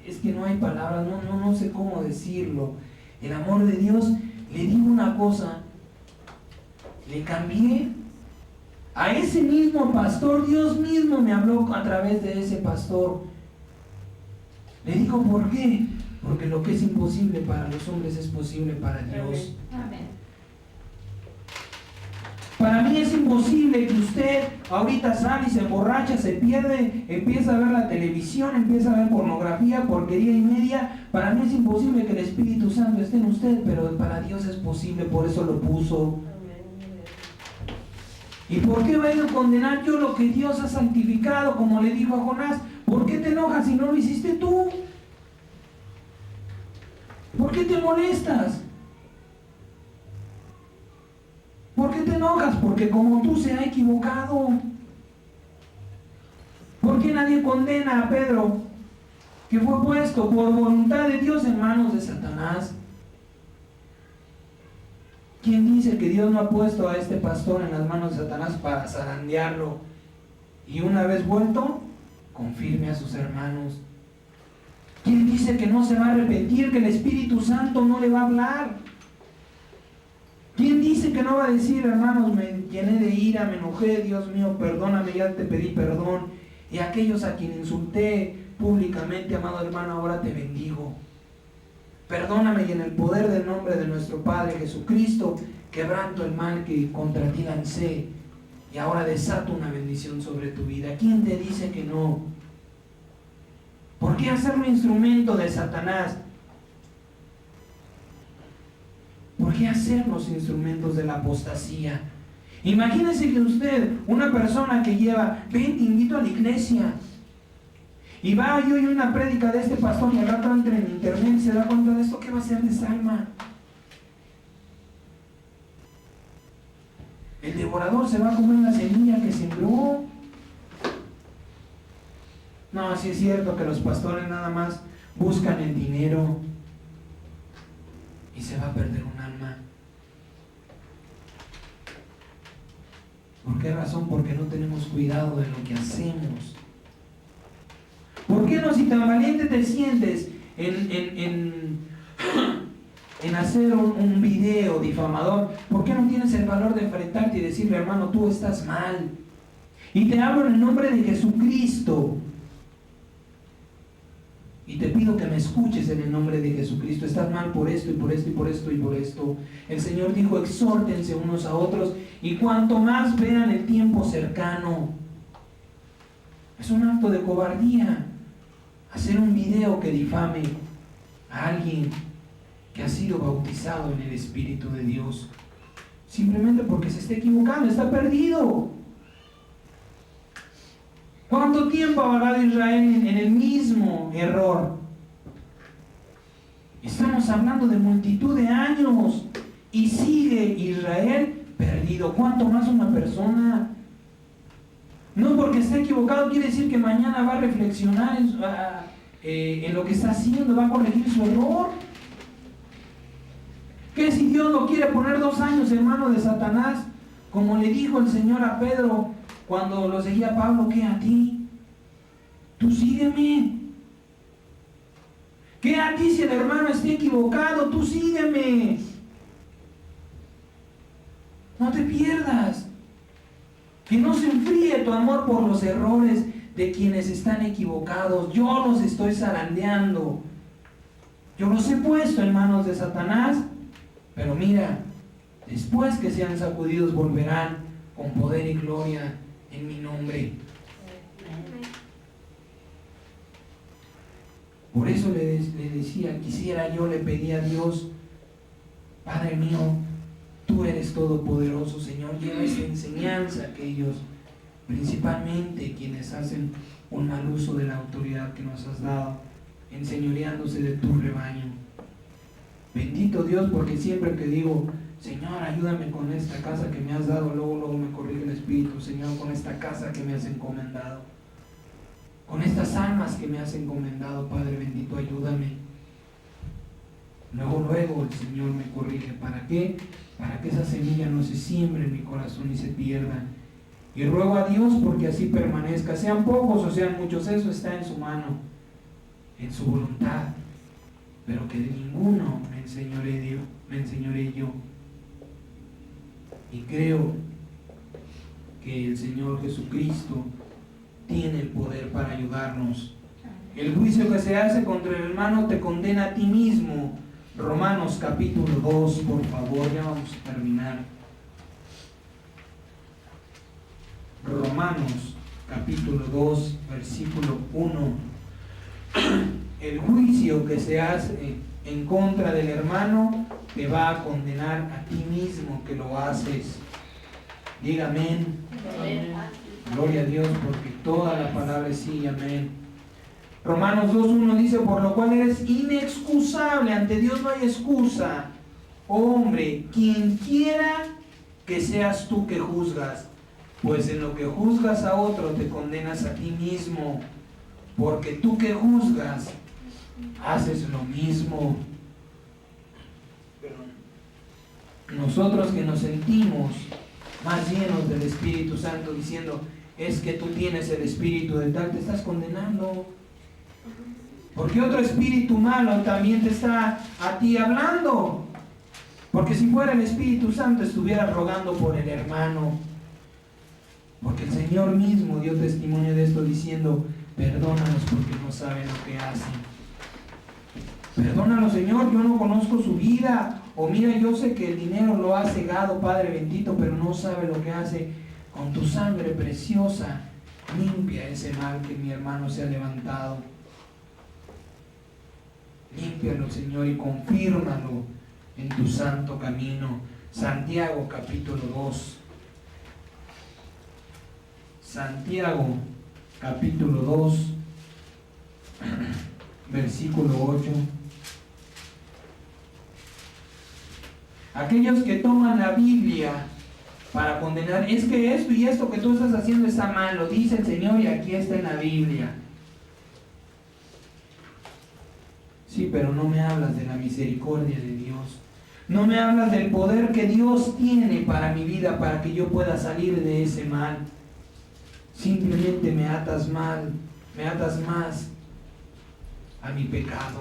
es que no hay palabras, no sé cómo decirlo. El amor de Dios, le digo una cosa, le cambié a ese mismo pastor. Dios mismo me habló a través de ese pastor. Le digo, ¿por qué? Porque lo que es imposible para los hombres es posible para Dios. Amén. Para mí es imposible que usted ahorita sale y se emborracha, se pierde, empieza a ver la televisión, empieza a ver pornografía, porquería y media. Para mí es imposible que el Espíritu Santo esté en usted, pero para Dios es posible, por eso lo puso. ¿Y por qué voy a condenar yo lo que Dios ha santificado? Como le dijo a Jonás, ¿por qué te enojas si no lo hiciste tú? ¿Por qué te molestas? ¿Por qué te enojas? Porque como tú se ha equivocado. ¿Por qué nadie condena a Pedro, que fue puesto por voluntad de Dios en manos de Satanás? ¿Quién dice que Dios no ha puesto a este pastor en las manos de Satanás para zarandearlo? Y una vez vuelto, confirme a sus hermanos. ¿Quién dice que no se va a arrepentir, que el Espíritu Santo no le va a hablar? ¿Quién dice que no va a decir, hermanos, me llené de ira, me enojé, Dios mío, perdóname, ya te pedí perdón? Y aquellos a quien insulté públicamente, amado hermano, ahora te bendigo. Perdóname y en el poder del nombre de nuestro Padre Jesucristo, quebranto el mal que contra ti lancé y ahora desato una bendición sobre tu vida. ¿Quién te dice que no? ¿Por qué hacerlo instrumento de Satanás? ¿Por qué hacernos instrumentos de la apostasía? Imagínese que usted, una persona que lleva, ven, te invito a la iglesia, y va y oye una prédica de este pastor y al rato entra en internet y se da cuenta de esto, ¿qué va a hacer de esa alma? El devorador se va a comer la semilla que sembró. No, sí es cierto que los pastores nada más buscan el dinero y se va a perder un alma. ¿Por qué razón? Porque no tenemos cuidado de lo que hacemos. ¿Por qué no, si tan valiente te sientes en hacer un video difamador, por qué no tienes el valor de enfrentarte y decirle, hermano, tú estás mal? Y te hablo en el nombre de Jesucristo. Y te pido que me escuches en el nombre de Jesucristo. Estás mal por esto y por esto y por esto y por esto. El Señor dijo, exhórtense unos a otros y cuanto más vean el tiempo cercano. Es un acto de cobardía hacer un video que difame a alguien que ha sido bautizado en el Espíritu de Dios. Simplemente porque se está equivocando, está perdido. ¿Cuánto tiempo ha vagado Israel en el mismo error? Estamos hablando de multitud de años y sigue Israel perdido. ¿Cuánto más una persona? No porque esté equivocado quiere decir que mañana va a reflexionar en lo que está haciendo, va a corregir su error. ¿Qué si Dios lo quiere poner 2 años en manos de Satanás? Como le dijo el Señor a Pedro cuando lo seguía Pablo, ¿qué a ti? Tú sígueme. ¿Qué a ti si el hermano esté equivocado? Tú sígueme. No te pierdas. Que no se enfríe tu amor por los errores de quienes están equivocados. Yo los estoy zarandeando. Yo los he puesto en manos de Satanás. Pero mira, después que sean sacudidos volverán con poder y gloria en mi nombre. Por eso le decía, le pedía a Dios, Padre mío, tú eres todopoderoso, Señor, lleva esta enseñanza a aquellos, principalmente quienes hacen un mal uso de la autoridad que nos has dado, enseñoreándose de tu rebaño. Bendito Dios, porque siempre que digo, Señor, ayúdame con esta casa que me has dado, luego me corrige el Espíritu, Señor, con esta casa que me has encomendado, con estas almas que me has encomendado, Padre bendito, ayúdame. Luego el Señor me corrige. ¿Para qué? Para que esa semilla no se siembre en mi corazón y se pierda. Y ruego a Dios porque así permanezca, sean pocos o sean muchos, eso está en su mano, en su voluntad, pero que de ninguno me enseñoré yo. Y creo que el Señor Jesucristo tiene el poder para ayudarnos. El juicio que se hace contra el hermano te condena a ti mismo. Romanos capítulo 2, por favor, ya vamos a terminar. Romanos capítulo 2, versículo 1. El juicio que se hace en contra del hermano te va a condenar a ti mismo que lo haces. Diga amén. Gloria a Dios, porque toda la palabra es sí, amén. Romanos 2.1 dice, por lo cual eres inexcusable, ante Dios no hay excusa. Hombre, quien quiera que seas tú que juzgas, pues en lo que juzgas a otro te condenas a ti mismo, porque tú que juzgas, haces lo mismo. Nosotros que nos sentimos más llenos del Espíritu Santo, diciendo, es que tú tienes el espíritu de tal, te estás condenando. Porque otro espíritu malo también te está a ti hablando. Porque si fuera el Espíritu Santo estuviera rogando por el hermano. Porque el Señor mismo dio testimonio de esto diciendo, perdónalos porque no saben lo que hacen. Perdónalo, Señor, yo no conozco su vida. O mira, yo sé que el dinero lo ha cegado, Padre bendito, pero no sabe lo que hace. Con tu sangre preciosa, limpia ese mal que mi hermano se ha levantado. Límpialo, Señor, y confírmalo en tu santo camino. Santiago capítulo 2. Santiago capítulo 2, versículo 8. Aquellos que toman la Biblia para condenar, es que esto y esto que tú estás haciendo está mal, lo dice el Señor y aquí está en la Biblia. Sí, pero no me hablas de la misericordia de Dios. No me hablas del poder que Dios tiene para mi vida, para que yo pueda salir de ese mal. Simplemente me atas más a mi pecado.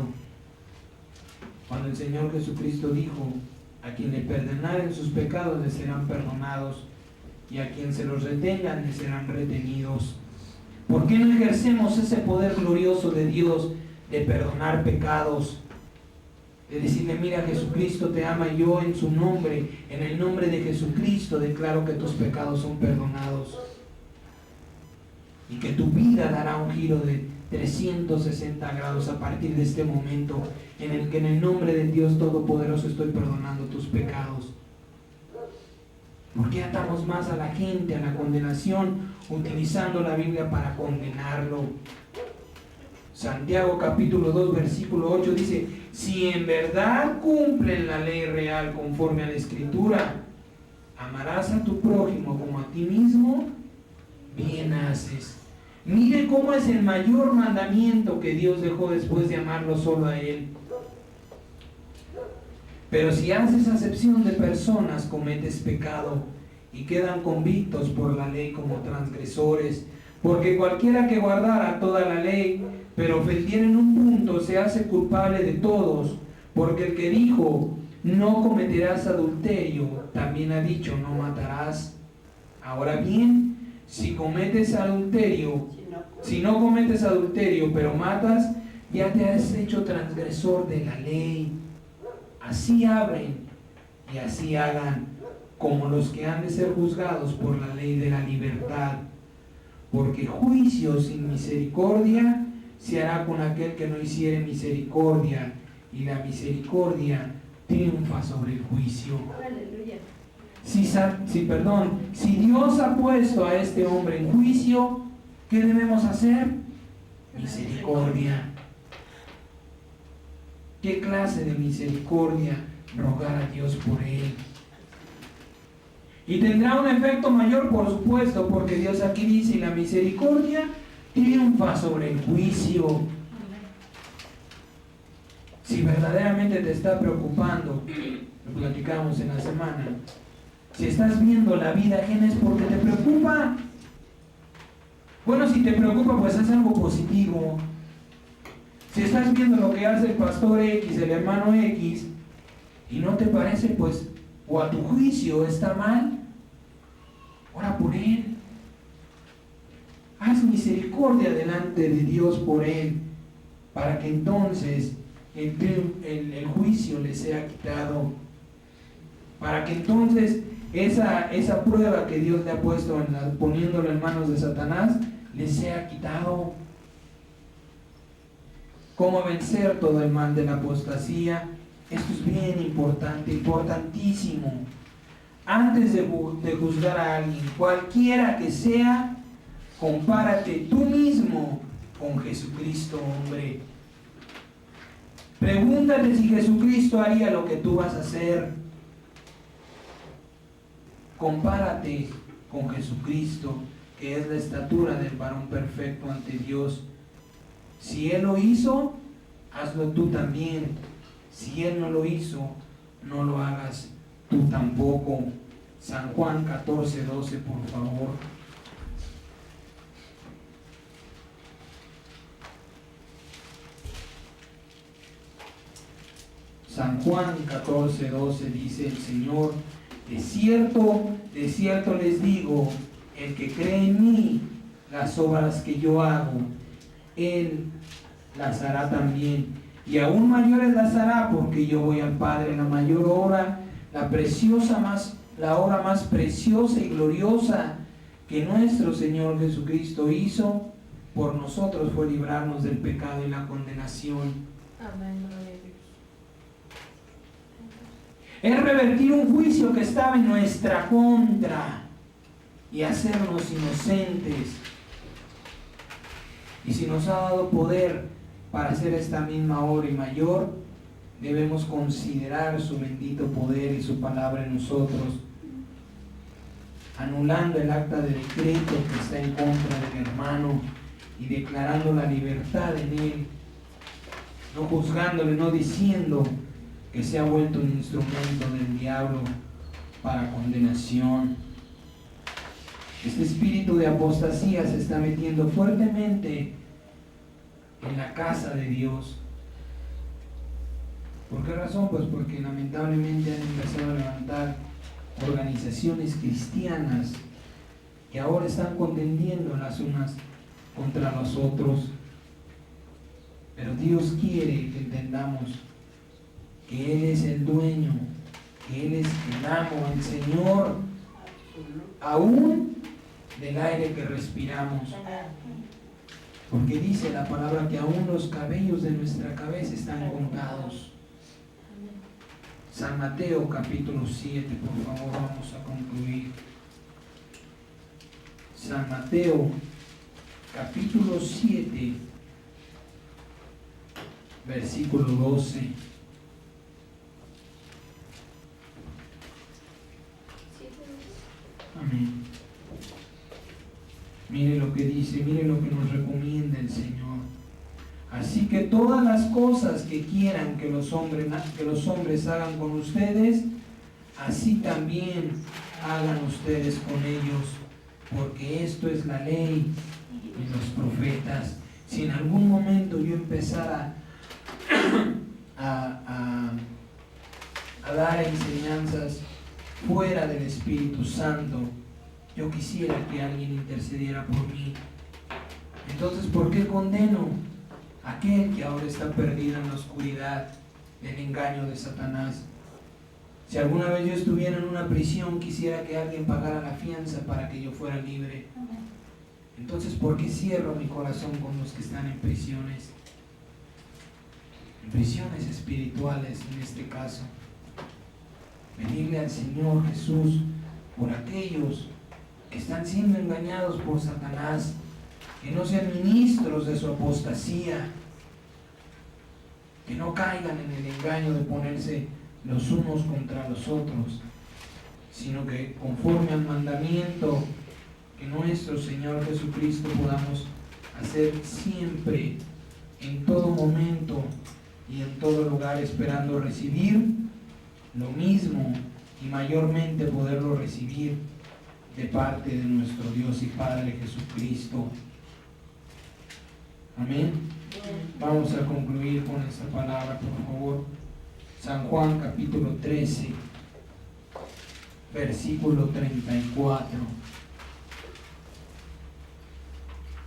Cuando el Señor Jesucristo dijo, a quien le perdonaren sus pecados le serán perdonados, y a quien se los retengan le serán retenidos. ¿Por qué no ejercemos ese poder glorioso de Dios de perdonar pecados? De decirle, mira, Jesucristo te ama, y yo en su nombre, en el nombre de Jesucristo, declaro que tus pecados son perdonados. Y que tu vida dará un giro de 360 grados a partir de este momento, en el que en el nombre de Dios Todopoderoso estoy perdonando tus pecados. ¿Por qué atamos más a la gente a la condenación, utilizando la Biblia para condenarlo? Santiago capítulo 2 versículo 8 dice, si en verdad cumplen la ley real conforme a la Escritura, amarás a tu prójimo como a ti mismo, bien haces. Mire cómo es el mayor mandamiento que Dios dejó después de amarlo solo a Él. Pero si haces acepción de personas, cometes pecado y quedan convictos por la ley como transgresores. Porque cualquiera que guardara toda la ley, pero ofendiera en un punto, se hace culpable de todos. Porque el que dijo, no cometerás adulterio, también ha dicho, no matarás. Ahora bien, si no cometes adulterio, pero matas, ya te has hecho transgresor de la ley. Así hablen y así hagan, como los que han de ser juzgados por la ley de la libertad. Porque juicio sin misericordia se hará con aquel que no hiciere misericordia, y la misericordia triunfa sobre el juicio. Aleluya. Si Dios ha puesto a este hombre en juicio, ¿qué debemos hacer? Misericordia. ¿Qué clase de misericordia? Rogar a Dios por él. Y tendrá un efecto mayor, por supuesto, porque Dios aquí dice, la misericordia triunfa sobre el juicio. Si verdaderamente te está preocupando, lo platicamos en la semana, si estás viendo la vida ajena es porque te preocupa. Bueno, si te preocupa, pues es algo positivo. Si estás viendo lo que hace el pastor X, el hermano X, y no te parece, pues, o a tu juicio está mal, ora por él. Haz misericordia delante de Dios por él, para que entonces el juicio le sea quitado, para que entonces esa prueba que Dios le ha puesto poniéndolo en manos de Satanás le sea quitado. ¿Cómo vencer todo el mal de la apostasía? Esto es bien importante, importantísimo. Antes de juzgar a alguien, cualquiera que sea, compárate tú mismo con Jesucristo, hombre. Pregúntate si Jesucristo haría lo que tú vas a hacer. Compárate con Jesucristo, que es la estatura del varón perfecto ante Dios. Si Él lo hizo, hazlo tú también. Si Él no lo hizo, no lo hagas tú tampoco. San Juan 14:12, por favor. San Juan 14:12 dice el Señor: de cierto les digo, el que cree en mí, las obras que yo hago, Él las hará también, y aún mayores las hará, porque yo voy al Padre. La mayor obra, la obra más preciosa y gloriosa que nuestro Señor Jesucristo hizo por nosotros, fue librarnos del pecado y la condenación. Amén, gloria a Dios. Es revertir un juicio que estaba en nuestra contra y hacernos inocentes. Y si nos ha dado poder para hacer esta misma obra y mayor, debemos considerar su bendito poder y su palabra en nosotros, anulando el acta de decreto que está en contra del hermano y declarando la libertad en él, no juzgándole, no diciendo que se ha vuelto un instrumento del diablo para condenación. Este espíritu de apostasía se está metiendo fuertemente en la casa de Dios. ¿Por qué razón? Pues porque lamentablemente han empezado a levantar organizaciones cristianas que ahora están contendiendo las unas contra los otros. Pero Dios quiere que entendamos que Él es el dueño, que Él es el amo, el Señor, aún del aire que respiramos. Porque dice la palabra que aún los cabellos de nuestra cabeza están contados. San Mateo capítulo 7, por favor, vamos a concluir. San Mateo capítulo 7, versículo 12. Amén. Mire lo que dice, mire lo que nos recomienda el Señor. Así que todas las cosas que quieran que los hombres hagan con ustedes, así también hagan ustedes con ellos, porque esto es la ley y los profetas. Si en algún momento yo empezara a a dar enseñanzas fuera del Espíritu Santo, yo quisiera que alguien intercediera por mí. Entonces, ¿por qué condeno a aquel que ahora está perdido en la oscuridad del engaño de Satanás? Si alguna vez yo estuviera en una prisión, quisiera que alguien pagara la fianza para que yo fuera libre. Entonces, ¿por qué cierro mi corazón con los que están en prisiones? En prisiones espirituales en este caso. Pedirle al Señor Jesús por aquellos que están siendo engañados por Satanás, que no sean ministros de su apostasía, que no caigan en el engaño de ponerse los unos contra los otros, sino que conforme al mandamiento que nuestro Señor Jesucristo podamos hacer siempre, en todo momento y en todo lugar, esperando recibir lo mismo y mayormente poderlo recibir de parte de nuestro Dios y Padre Jesucristo. Amén. Vamos a concluir con esta palabra, por favor. San Juan capítulo 13, versículo 34.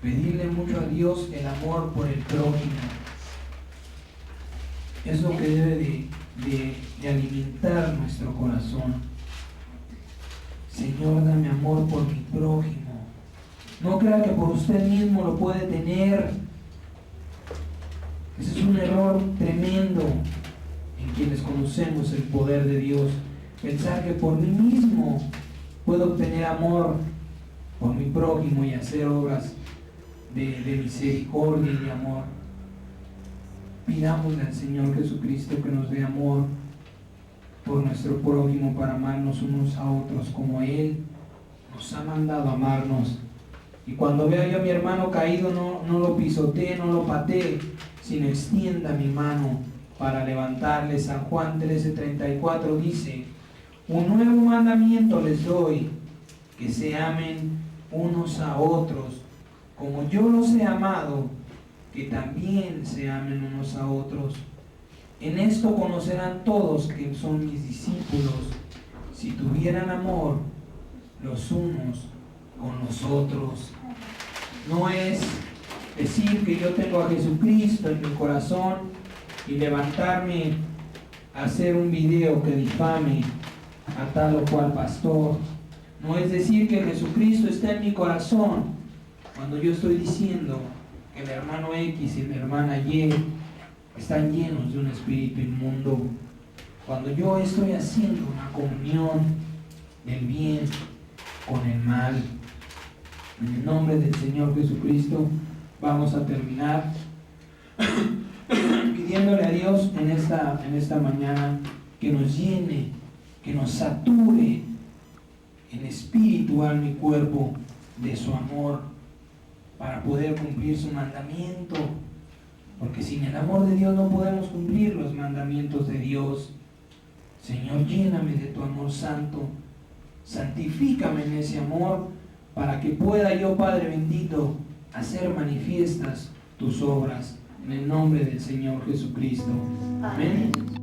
Pedirle mucho a Dios el amor por el prójimo. Es lo que debe de alimentar nuestro corazón. Señor, dame amor por mi prójimo. No crea que por usted mismo lo puede tener. Ese es un error tremendo en quienes conocemos el poder de Dios. Pensar que por mí mismo puedo obtener amor por mi prójimo y hacer obras de misericordia y de amor. Pidámosle al Señor Jesucristo que nos dé amor por nuestro prójimo para amarnos unos a otros como Él nos ha mandado amarnos. Y cuando vea yo a mi hermano caído, no lo pisotee, no lo patee, sino extienda mi mano para levantarle. San Juan 13:34 dice: un nuevo mandamiento les doy, que se amen unos a otros, como yo los he amado, que también se amen unos a otros. En esto conocerán todos que son mis discípulos, si tuvieran amor los unos con los otros. No es decir que yo tengo a Jesucristo en mi corazón y levantarme a hacer un video que difame a tal o cual pastor. No es decir que Jesucristo está en mi corazón cuando yo estoy diciendo que el hermano X y la hermana Y están llenos de un espíritu inmundo. Cuando yo estoy haciendo una comunión del bien con el mal. En el nombre del Señor Jesucristo vamos a terminar pidiéndole a Dios en esta mañana que nos llene, que nos sature en espíritu, alma y cuerpo de su amor para poder cumplir su mandamiento, porque sin el amor de Dios no podemos cumplir los mandamientos de Dios. Señor, lléname de tu amor santo, santifícame en ese amor para que pueda yo, Padre bendito, hacer manifiestas tus obras en el nombre del Señor Jesucristo. Amén.